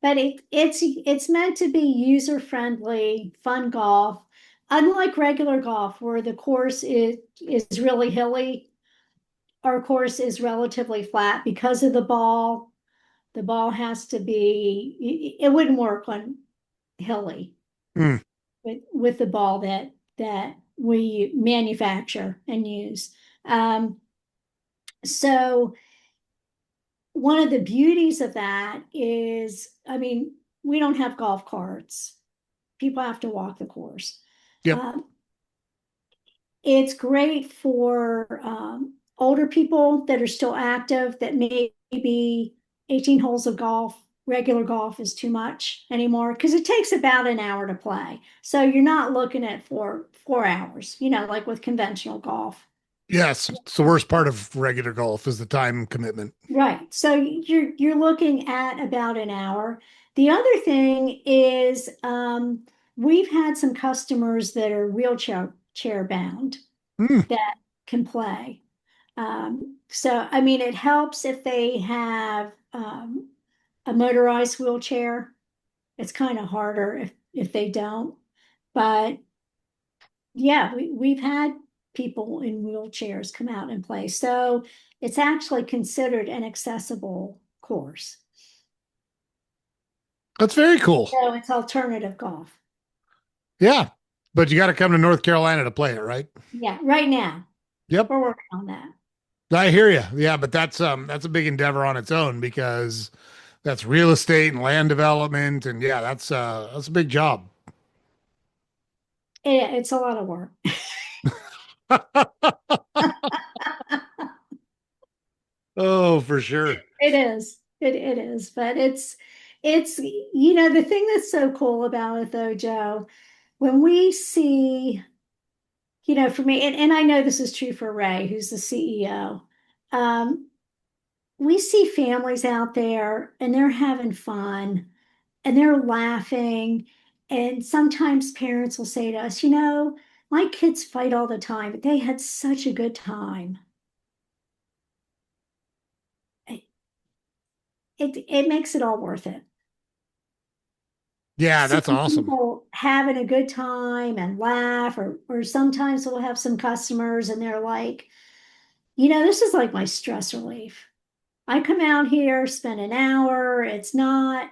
But it's meant to be user friendly, fun golf. Unlike regular golf, where the course is really hilly, our course is relatively flat because of the ball. The ball has to be, it wouldn't work on hilly Mm. with the ball that we manufacture and use. Um, so one of the beauties of that is, I mean, we don't have golf carts. People have to walk the course. Yep. Um, it's great for older people that are still active, that maybe 18 holes of golf, regular golf is too much anymore because it takes about an hour to play. So you're not looking at 4 hours, like with conventional golf. Yes. It's the worst part of regular golf is the time commitment. Right. So you're looking at about an hour. The other thing is we've had some customers that are wheelchair chair bound Mm. that can play. So I mean, it helps if they have a motorized wheelchair. It's kind of harder if they don't. But yeah, we've had people in wheelchairs come out and play. So it's actually considered an accessible course. That's very cool. So it's alternative golf. Yeah. But you got to come to North Carolina to play it, right? Yeah, right now Yep. we're working on that. I hear you. Yeah, but that's a big endeavor on its own because that's real estate and land development, and yeah, that's a big job. It's a lot of work. Oh, for sure. It is. It is, but it's the thing that's so cool about it though, Joe, when we see for me, and I know this is true for Ray, who's the CEO. Um, we see families out there and they're having fun and they're laughing. And sometimes parents will say to us, my kids fight all the time, but they had such a good time. It makes it all worth it. Yeah, that's Seeing awesome. people having a good time and laugh, or sometimes we'll have some customers and they're like, this is like my stress relief. I come out here, spend an hour. It's not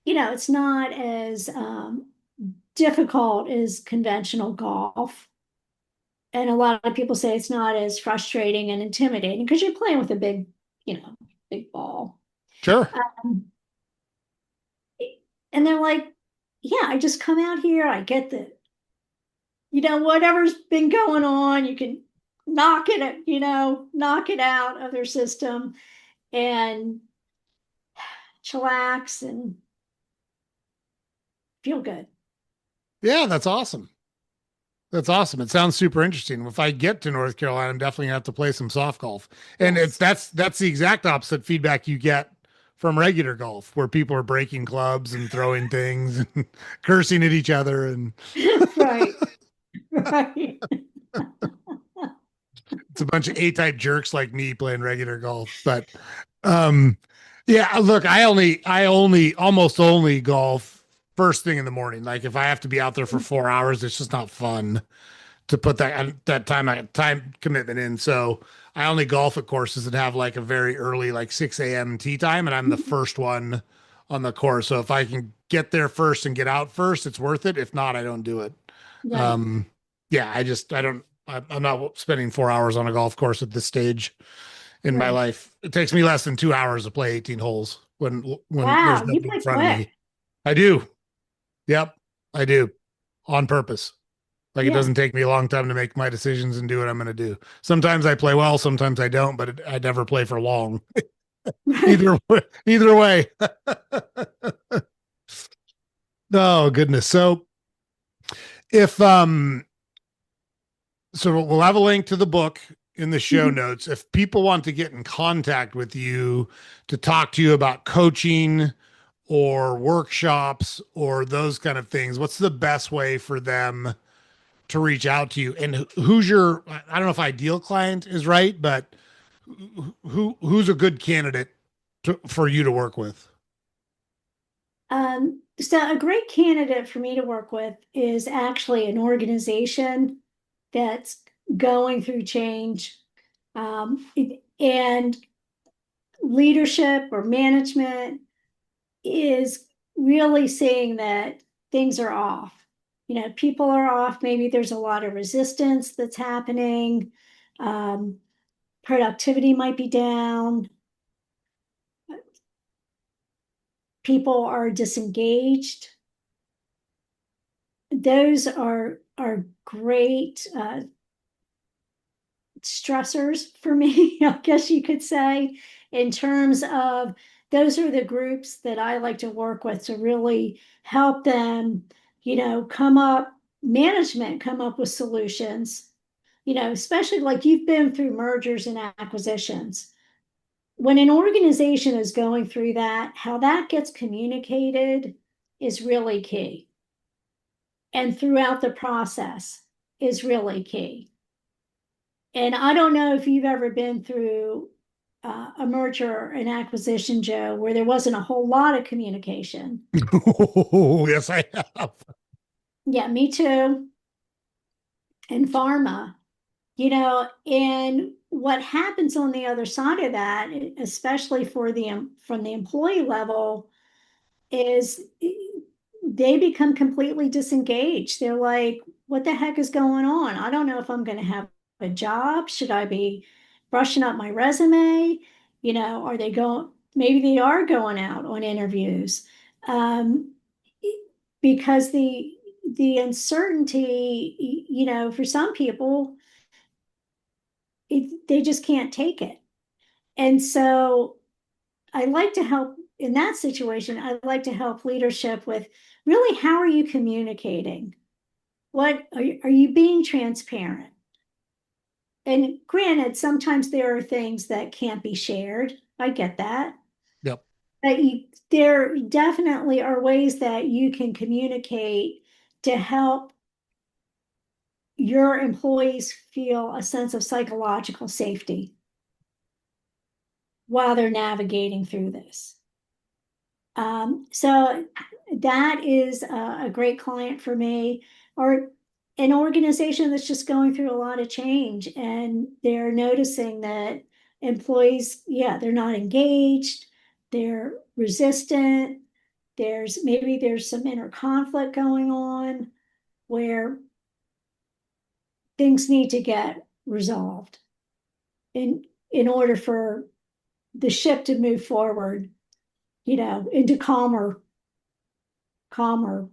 as difficult as conventional golf. And a lot of people say it's not as frustrating and intimidating because you're playing with a big ball. Sure. Um, and they're like, yeah, I just come out here, I get whatever's been going on, you can knock it out of their system and chillax and feel good. Yeah, that's awesome. That's awesome. It sounds super interesting. If I get to North Carolina, I'm definitely gonna have to play some soft golf. And it's Yes. that's the exact opposite feedback you get from regular golf, where people are breaking clubs and throwing things and cursing at each other. And Right. Right. it's a bunch of A-type jerks like me playing regular golf. But um yeah, look, I only almost only golf first thing in the morning. Like if I have to be out there for 4 hours, it's just not fun to put that time commitment in. So I only golf at courses that have like a very early, like 6 a.m. tee time, and I'm the first one on the course. So if I can get there first and get out first, it's worth it. If not, I don't do it. Right. Um, yeah, I don't. I'm not spending 4 hours on a golf course at this stage in my Right. life. It takes me less than 2 hours to play 18 holes when there's Wow, you nobody in play front of quick. me. I do. Yep, I do on purpose. Like it Yeah. doesn't take me a long time to make my decisions and do what I'm going to do. Sometimes I play well, sometimes I don't, but I never play for long. Either way. Oh goodness. So if so we'll have a link to the book in the show Mhm. notes. If people want to get in contact with you to talk to you about coaching or workshops or those kind of things, what's the best way for them to reach out to you? And who's your, I don't know if ideal client is right, but who's a good candidate for you to work with? So a great candidate for me to work with is actually an organization that's going through change, and leadership or management is really seeing that things are off. People are off. Maybe there's a lot of resistance that's happening. Um, Productivity might be down. People are disengaged. Those are great stressors for me, I guess you could say, in terms of those are the groups that I like to work with to really help them, come up with solutions, especially like you've been through mergers and acquisitions. When an organization is going through that, how that gets communicated is really key. And throughout the process is really key. And I don't know if you've ever been through a merger and acquisition, Joe, where there wasn't a whole lot of communication. Oh, yes, I have. Yeah, me too. And pharma, and what happens on the other side of that, especially from the employee level, is they become completely disengaged. They're like, what the heck is going on? I don't know if I'm going to have a job. Should I be brushing up my resume? Are they going, maybe they are going out on interviews. Um, because the uncertainty, for some people, they just can't take it. And so I like to help in that situation. I like to help leadership with really how are you communicating? what are you being transparent? And granted, sometimes there are things that can't be shared. I get that. Yep. But there definitely are ways that you can communicate to help your employees feel a sense of psychological safety while they're navigating through this. So that is a great client for me, or an organization that's just going through a lot of change and they're noticing that employees, yeah, they're not engaged, they're resistant, there's some inner conflict going on where things need to get resolved in order for the ship to move forward, into calmer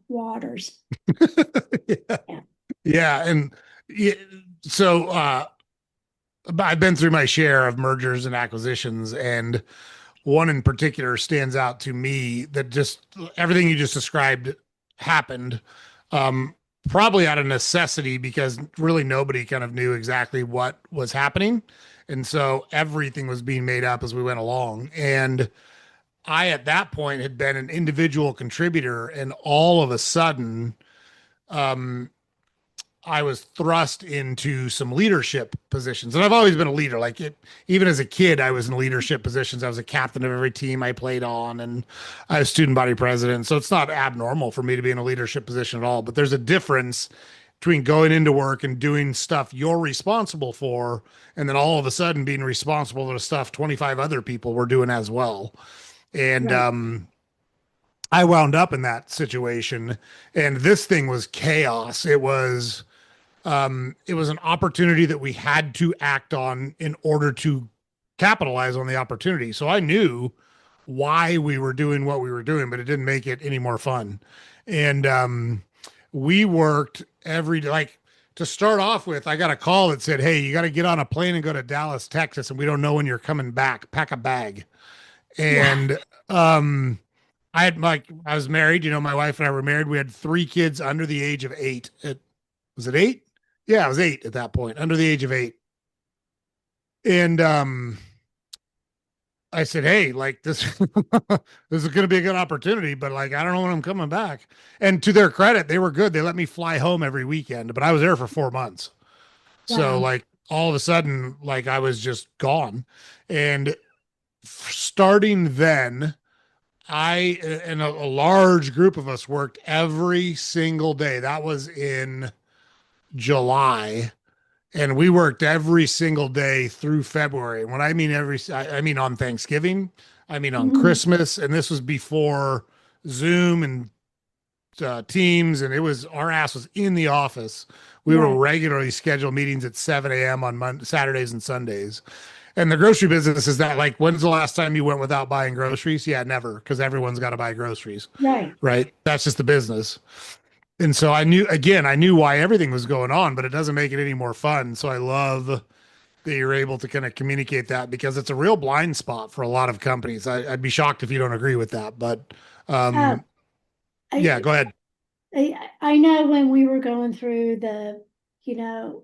waters. Yeah. Yeah. Yeah. And yeah, so I've been through my share of mergers and acquisitions, and one in particular stands out to me that just everything you just described happened. Um, Probably out of necessity because really nobody kind of knew exactly what was happening. And so everything was being made up as we went along. And I, at that point, had been an individual contributor, and all of a sudden, um, I was thrust into some leadership positions. And I've always been a leader. Even as a kid, I was in leadership positions. I was a captain of every team I played on, and I was student body president. So it's not abnormal for me to be in a leadership position at all. But there's a difference between going into work and doing stuff you're responsible for, and then all of a sudden being responsible for the stuff 25 other people were doing as well. And Right. I wound up in that situation, and this thing was chaos. It was an opportunity that we had to act on in order to capitalize on the opportunity. So I knew why we were doing what we were doing, but it didn't make it any more fun. And we worked every day. Like, to start off with, I got a call that said, "Hey, you got to get on a plane and go to Dallas, Texas, and we don't know when you're coming back. Pack a bag." Yeah. And I was married. My wife and I were married. We had three kids under the age of 8. Was it 8? Yeah, I was 8 at that point, under the age of 8. And I said, "Hey, like this, this is going to be a good opportunity, but like I don't know when I'm coming back." And to their credit, they were good. They let me fly home every weekend, but I was there for 4 months. So Wow. like all of a sudden, like I was just gone. And starting then, I and a large group of us worked every single day. That was in July, and we worked every single day through February. And when I mean I mean on Thanksgiving, I mean on Mhm. Christmas, and this was before Zoom and Teams, and it was our ass was in the office. We were Right. regularly scheduled meetings at 7 a.m. on Saturdays and Sundays. And the grocery business is that, like, when's the last time you went without buying groceries? Yeah, never, because everyone's got to buy groceries, Right. right? That's just the business. And so I knew why everything was going on, but it doesn't make it any more fun. So I love that you're able to kind of communicate that, because it's a real blind spot for a lot of companies. I'd be shocked if you don't agree with that, but Uh, yeah, I, go ahead. I know when we were going through you know,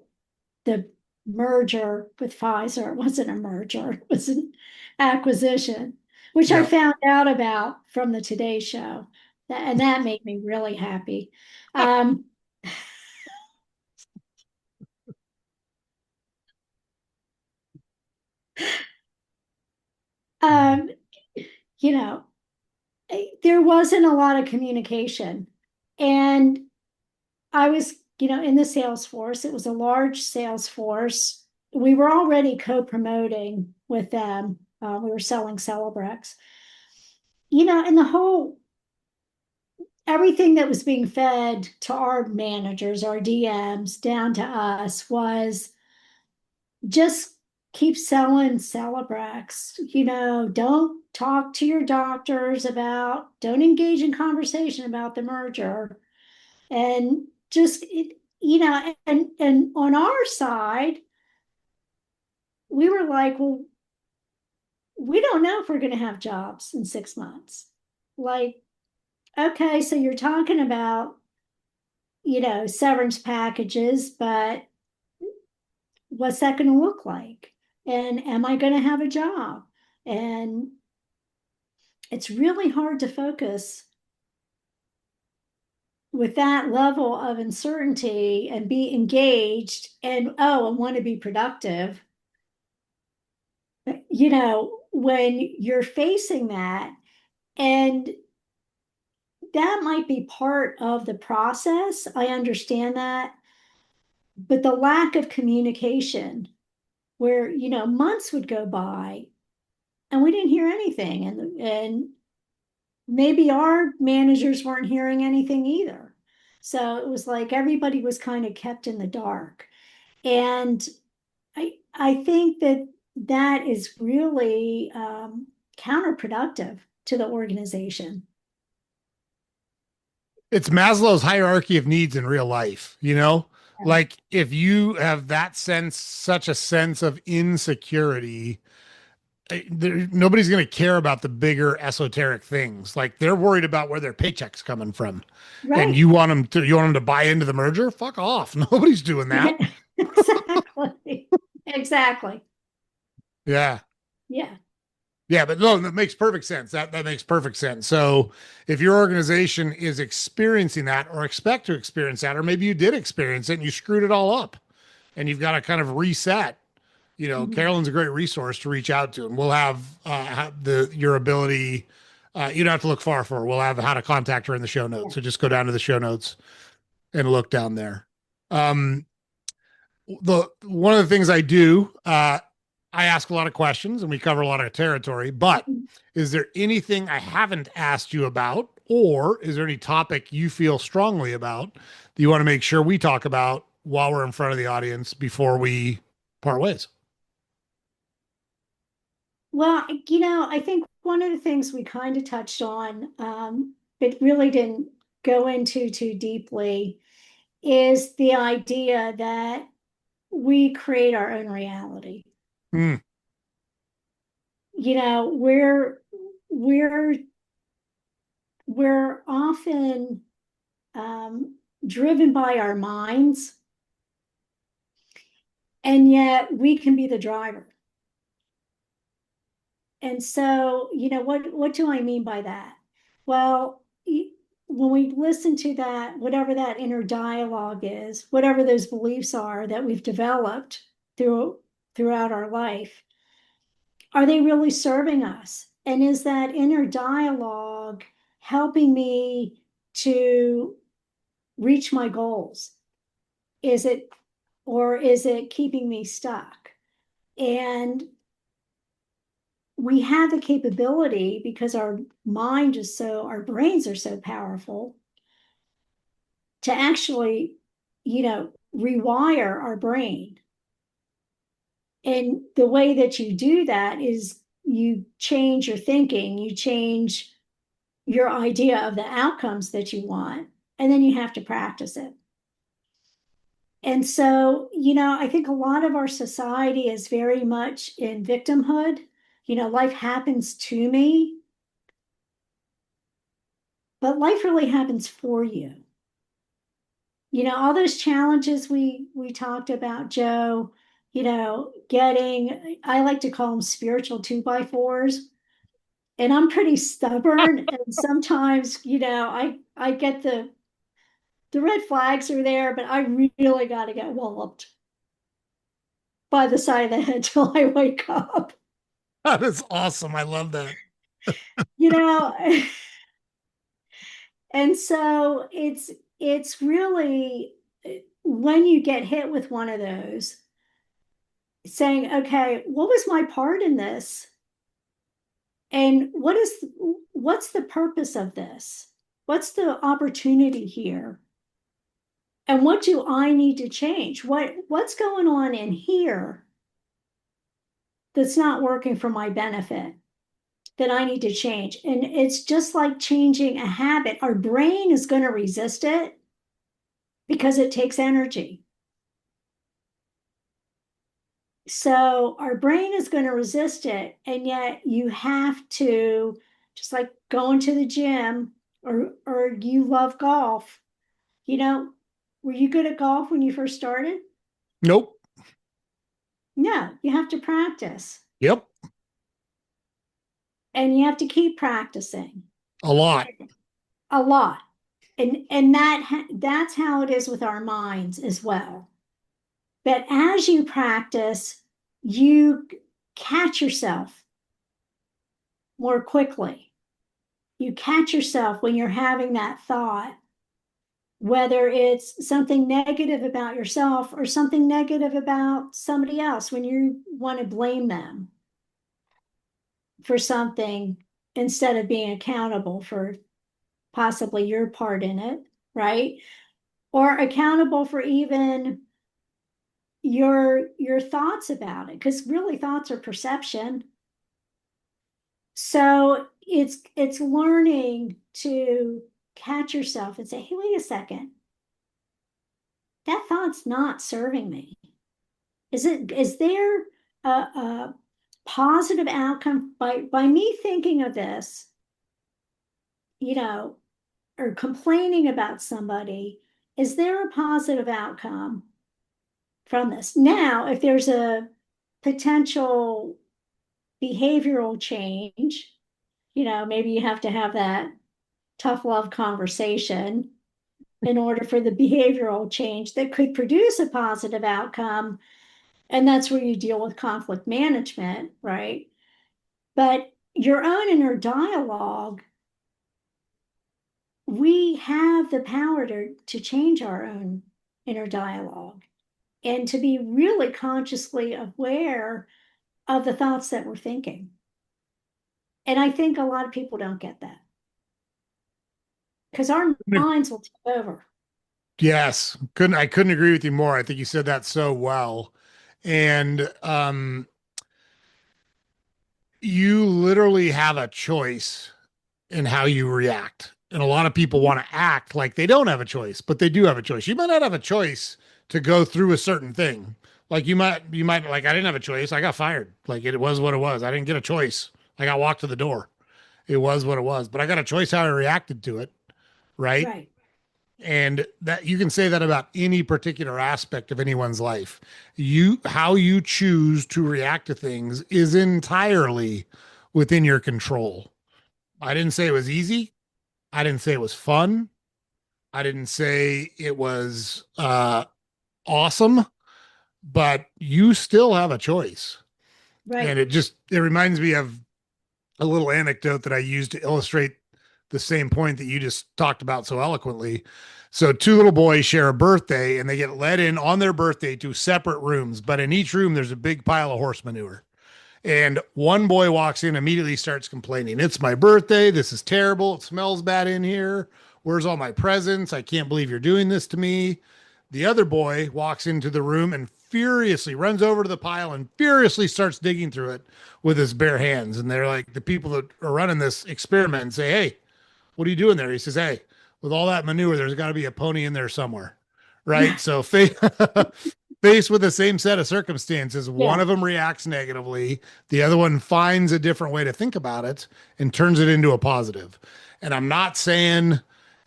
the merger with Pfizer, it wasn't a merger, it was an acquisition, which I Yeah. found out about from the Today Show. And that made me really happy. Um, um, you know, there wasn't a lot of communication. And I was, in the sales force. It was a large sales force. We were already co-promoting with them. We were selling Celebrex. And everything that was being fed to our managers, our DMs, down to us was just keep selling Celebrex. Don't talk to your doctors don't engage in conversation about the merger. And just, and on our side, we were like, well, we don't know if we're going to have jobs in 6 months. Like, okay, so you're talking about severance packages, but what's that going to look like? And am I going to have a job? And it's really hard to focus with that level of uncertainty and be engaged and want to be productive, when you're facing that. And that might be part of the process. I understand that. But the lack of communication, where, months would go by and we didn't hear anything. And maybe our managers weren't hearing anything either. So it was like everybody was kind of kept in the dark. And I think that that is really counterproductive to the organization. It's Maslow's hierarchy of needs in real life, you know? Yeah. Like if you have that sense, such a sense of insecurity, nobody's going to care about the bigger esoteric things. Like they're worried about where their paycheck's coming from. And Right. you want them to buy into the merger? Fuck off. Nobody's doing that. Exactly. Exactly. Yeah. Yeah. Yeah, but no, that makes perfect sense. That makes perfect sense. So if your organization is experiencing that or expect to experience that, or maybe you did experience it and you screwed it all up and you've got to kind of reset, Mhm. Carolyn's a great resource to reach out to, and we'll have the your ability. You don't have to look far for her. We'll have how to contact her in the show Yeah. notes. So just go down to the show notes and look down there. Um, the one of the things I do, I ask a lot of questions and we cover a lot of territory. But is there anything I haven't asked you about, or is there any topic you feel strongly about that you want to make sure we talk about while we're in front of the audience before we part ways? Well, I think one of the things we kind of touched on, but really didn't go into too deeply, is the idea that we create our own reality. Mm, We're we're often um, driven by our minds, and yet we can be the driver. And so, what do I mean by that? Well, when we listen to that, whatever that inner dialogue is, whatever those beliefs are that we've developed throughout our life, are they really serving us? And is that inner dialogue helping me to reach my goals? Is it, or is it keeping me stuck? And we have the capability, because our brains are so powerful, to actually, rewire our brain. And the way that you do that is you change your thinking, you change your idea of the outcomes that you want, and then you have to practice it. And so, I think a lot of our society is very much in victimhood. Life happens to me, but life really happens for you. All those challenges we talked about, Joe, I like to call them spiritual 2x4s. And I'm pretty stubborn. And sometimes, I get the red flags are there, but I really got to get walloped by the side of the head till I wake up. that is awesome. I love that. you know, and so it's really, when you get hit with one of those, saying, okay, what was my part in this? And what's the purpose of this? What's the opportunity here? And what do I need to change? What's going on in here that's not working for my benefit, that I need to change? And it's just like changing a habit. Our brain is going to resist it because it takes energy. So our brain is going to resist it. And yet you have to, just like going to the gym, or you love golf, you know, Were you good at golf when you first started? Nope. No, you have to practice Yep. and you have to keep practicing A lot. a lot. And that's how it is with our minds as well. But as you practice, you catch yourself more quickly. You catch yourself when you're having that thought, whether it's something negative about yourself or something negative about somebody else, when you want to blame them for something instead of being accountable for possibly your part in it, right? Or accountable for even your thoughts about it, because really thoughts are perception. So it's learning to catch yourself and say, hey, wait a second, that thought's not serving me. Is there a positive outcome by me thinking of this, you know, or complaining about somebody? Is there a positive outcome from this? Now, if there's a potential behavioral change, maybe you have to have that tough love conversation in order for the behavioral change that could produce a positive outcome. And that's where you deal with conflict management, right? But your own inner dialogue, we have the power to change our own inner dialogue and to be really consciously aware of the thoughts that we're thinking. And I think a lot of people don't get that because our minds will take over. Yes. I couldn't agree with you more. I think you said that so well. And you literally have a choice in how you react. And a lot of people want to act like they don't have a choice, but they do have a choice. You might not have a choice to go through a certain thing. Like you might like, I didn't have a choice. I got fired. Like it was what it was. I didn't get a choice. I got walked to the door. It was what it was, but I got a choice how I reacted to it. Right. Right. And that you can say that about any particular aspect of anyone's life. How you choose to react to things is entirely within your control. I didn't say it was easy. I didn't say it was fun. I didn't say it was awesome, but you still have a choice. And Right. it reminds me of a little anecdote that I used to illustrate the same point that you just talked about so eloquently. So, two little boys share a birthday and they get led in on their birthday to separate rooms, but in each room, there's a big pile of horse manure. And one boy walks in, immediately starts complaining. It's my birthday. This is terrible. It smells bad in here. Where's all my presents? I can't believe you're doing this to me. The other boy walks into the room and furiously runs over to the pile and furiously starts digging through it with his bare hands. And they're like, the people that are running this experiment and say, hey, what are you doing there? He says, hey, with all that manure, there's got to be a pony in there somewhere. Right. So faced with the same set of circumstances, one Yeah. of them reacts negatively, the other one finds a different way to think about it and turns it into a positive. And I'm not saying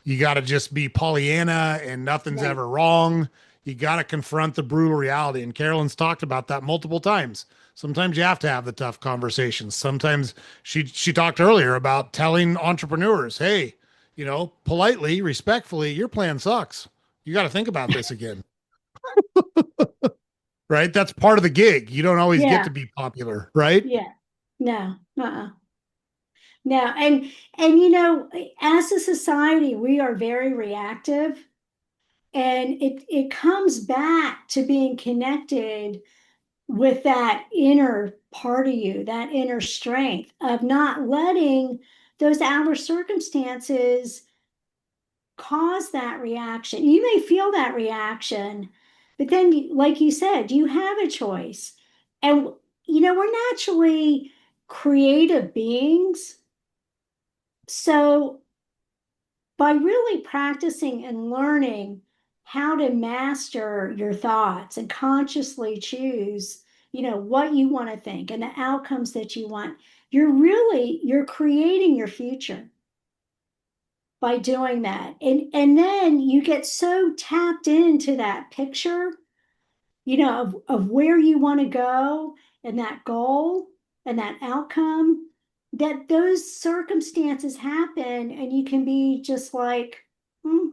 you got to just be Pollyanna and nothing's Right. ever wrong. You got to confront the brutal reality. And Carolyn's talked about that multiple times. Sometimes you have to have the tough conversations. Sometimes she talked earlier about telling entrepreneurs, hey, politely, respectfully, your plan sucks. You got to think about this again. Right? That's part of the gig. You don't always get to Yeah. be popular, right? Yeah. No. No. And as a society, we are very reactive. And it comes back to being connected with that inner part of you, that inner strength of not letting those outer circumstances cause that reaction. You may feel that reaction, but then, like you said, you have a choice. And, we're naturally creative beings. So, by really practicing and learning how to master your thoughts and consciously choose, what you want to think and the outcomes that you want, you're creating your future. by doing that. And then you get so tapped into that picture, of where you want to go and that goal and that outcome, that those circumstances happen and you can be just like, hmm,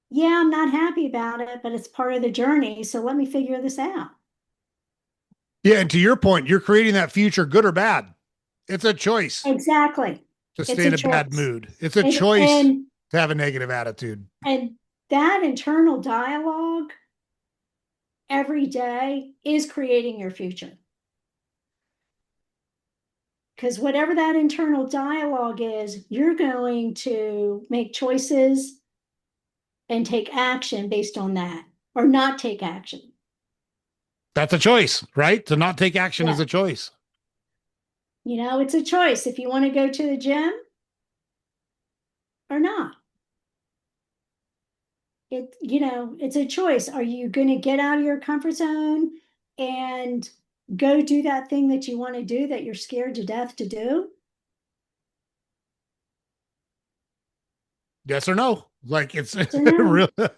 yeah, I'm not happy about it, but it's part of the journey. So let me figure this out. Yeah. And to your point, you're creating that future, good or bad. It's a choice Exactly. to It's stay a in a bad choice. mood. It's a And choice and to have a negative attitude. and that internal dialogue every day is creating your future. Because whatever that internal dialogue is, you're going to make choices and take action based on that, or not take action. That's a choice, right? To not take action is Yeah. a choice. It's a choice if you want to go to the gym or not. It's a choice. Are you going to get out of your comfort zone and go do that thing that you want to do that you're scared to death to do? Yes or no? Like it's Yes or no? really,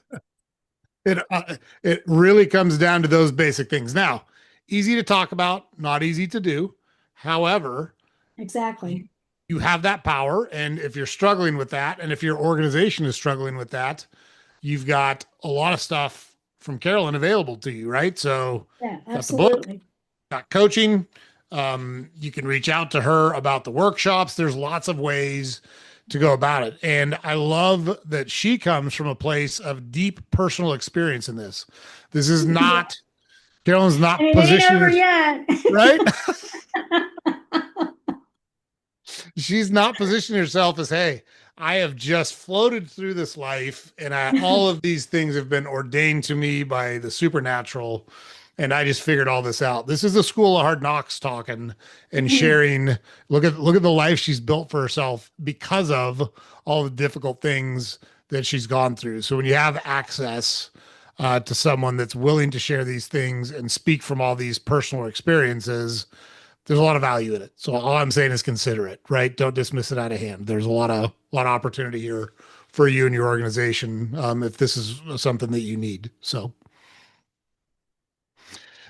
it really comes down to those basic things. Now, easy to talk about, not easy to do. However, you, Exactly. you have that power. And if you're struggling with that, and if your organization is struggling with that, you've got a lot of stuff from Carolyn available to you, right? So, Yeah, got the book, absolutely. got coaching. You can reach out to her about the workshops. There's lots of ways to go about it. And I love that she comes from a place of deep personal experience in this. This is Yeah. not, Carolyn's And not it ain't positioning over her, yet. right? She's not positioning herself as, hey, I have just floated through this life and all of these things have been ordained to me by the supernatural. And I just figured all this out. This is the school of hard knocks talking and sharing. Look at the life she's built for herself because of all the difficult things that she's gone through. So when you have access to someone that's willing to share these things and speak from all these personal experiences, there's a lot of value in it. So all I'm saying is consider it, right? Don't dismiss it out of hand. There's a lot of opportunity here for you and your organization if this is something that you need. So,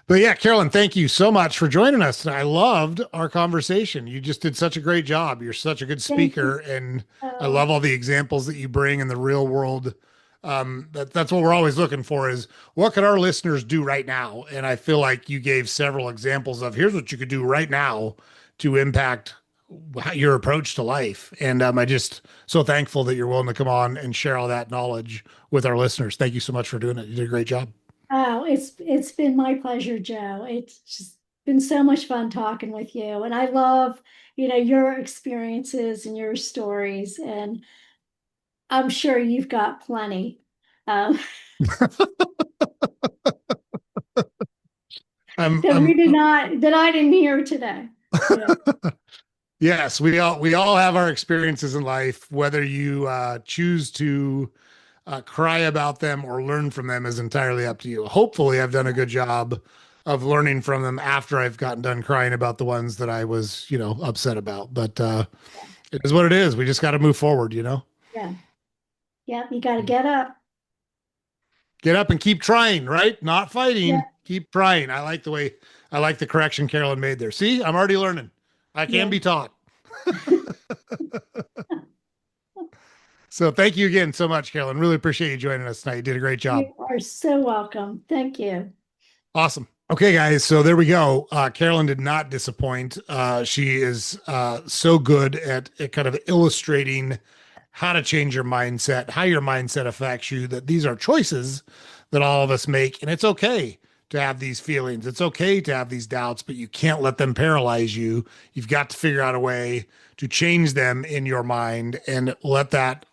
but yeah, Carolyn, thank you so much for joining us. I loved our conversation. You just did such a great job. You're such a good Thank you. speaker, and I Oh, love all the examples that you bring in the real world. That's what we're always looking for is what could our listeners do right now? And I feel like you gave several examples of here's what you could do right now to impact your approach to life. And I just so thankful that you're willing to come on and share all that knowledge with our listeners. Thank you so much for doing it. You did a great job. it's been my pleasure, Joe. It's just been so much fun talking with you. And I love, your experiences and your stories. And I'm sure you've got plenty um, I'm that I'm that I didn't hear today. Yeah. Yes, we all have our experiences in life. Whether you choose to cry about them or learn from them is entirely up to you. Hopefully, I've done a good job of learning from them after I've gotten done crying about the ones that I was, upset about. But it is what it is. We just got to move forward. Yeah. Yeah. You got to get up. Get up and keep trying, right? Not Yeah. fighting. Keep trying. I like the correction Carolyn made there. See, I'm already learning. I can Yeah. be taught. So thank you again so much, Carolyn. Really appreciate you joining us tonight. You did a great job. You are so welcome. Thank you. Awesome. Okay, guys. So there we go. Carolyn did not disappoint. She is so good at kind of illustrating how to change your mindset, how your mindset affects you, that these are choices that all of us make. And it's okay to have these feelings. It's okay to have these doubts, but you can't let them paralyze you. You've got to figure out a way to change them in your mind and let that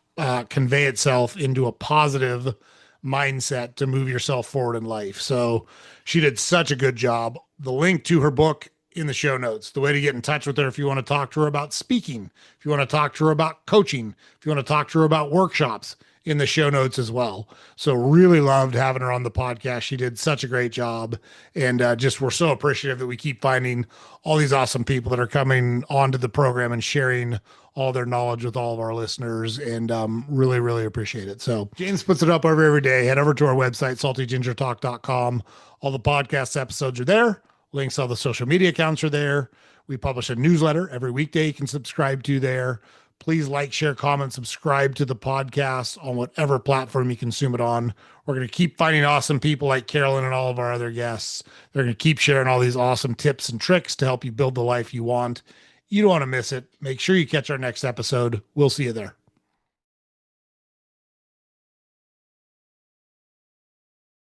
convey itself into a positive mindset to move yourself forward in life. So she did such a good job. The link to her book in the show notes, the way to get in touch with her if you want to talk to her about speaking, if you want to talk to her about coaching, if you want to talk to her about workshops, in the show notes as well. So really loved having her on the podcast. She did such a great job. And just we're so appreciative that we keep finding all these awesome people that are coming onto the program and sharing all their knowledge with all of our listeners, and really, really appreciate it. So James puts it up every day. Head over to our website, saltygingertalk.com. All the podcast episodes are there. Links to all the social media accounts are there. We publish a newsletter every weekday you can subscribe to there. Please like, share, comment, subscribe to the podcast on whatever platform you consume it on. We're going to keep finding awesome people like Carolyn and all of our other guests. They're going to keep sharing all these awesome tips and tricks to help you build the life you want. You don't want to miss it. Make sure you catch our next episode. We'll see you there.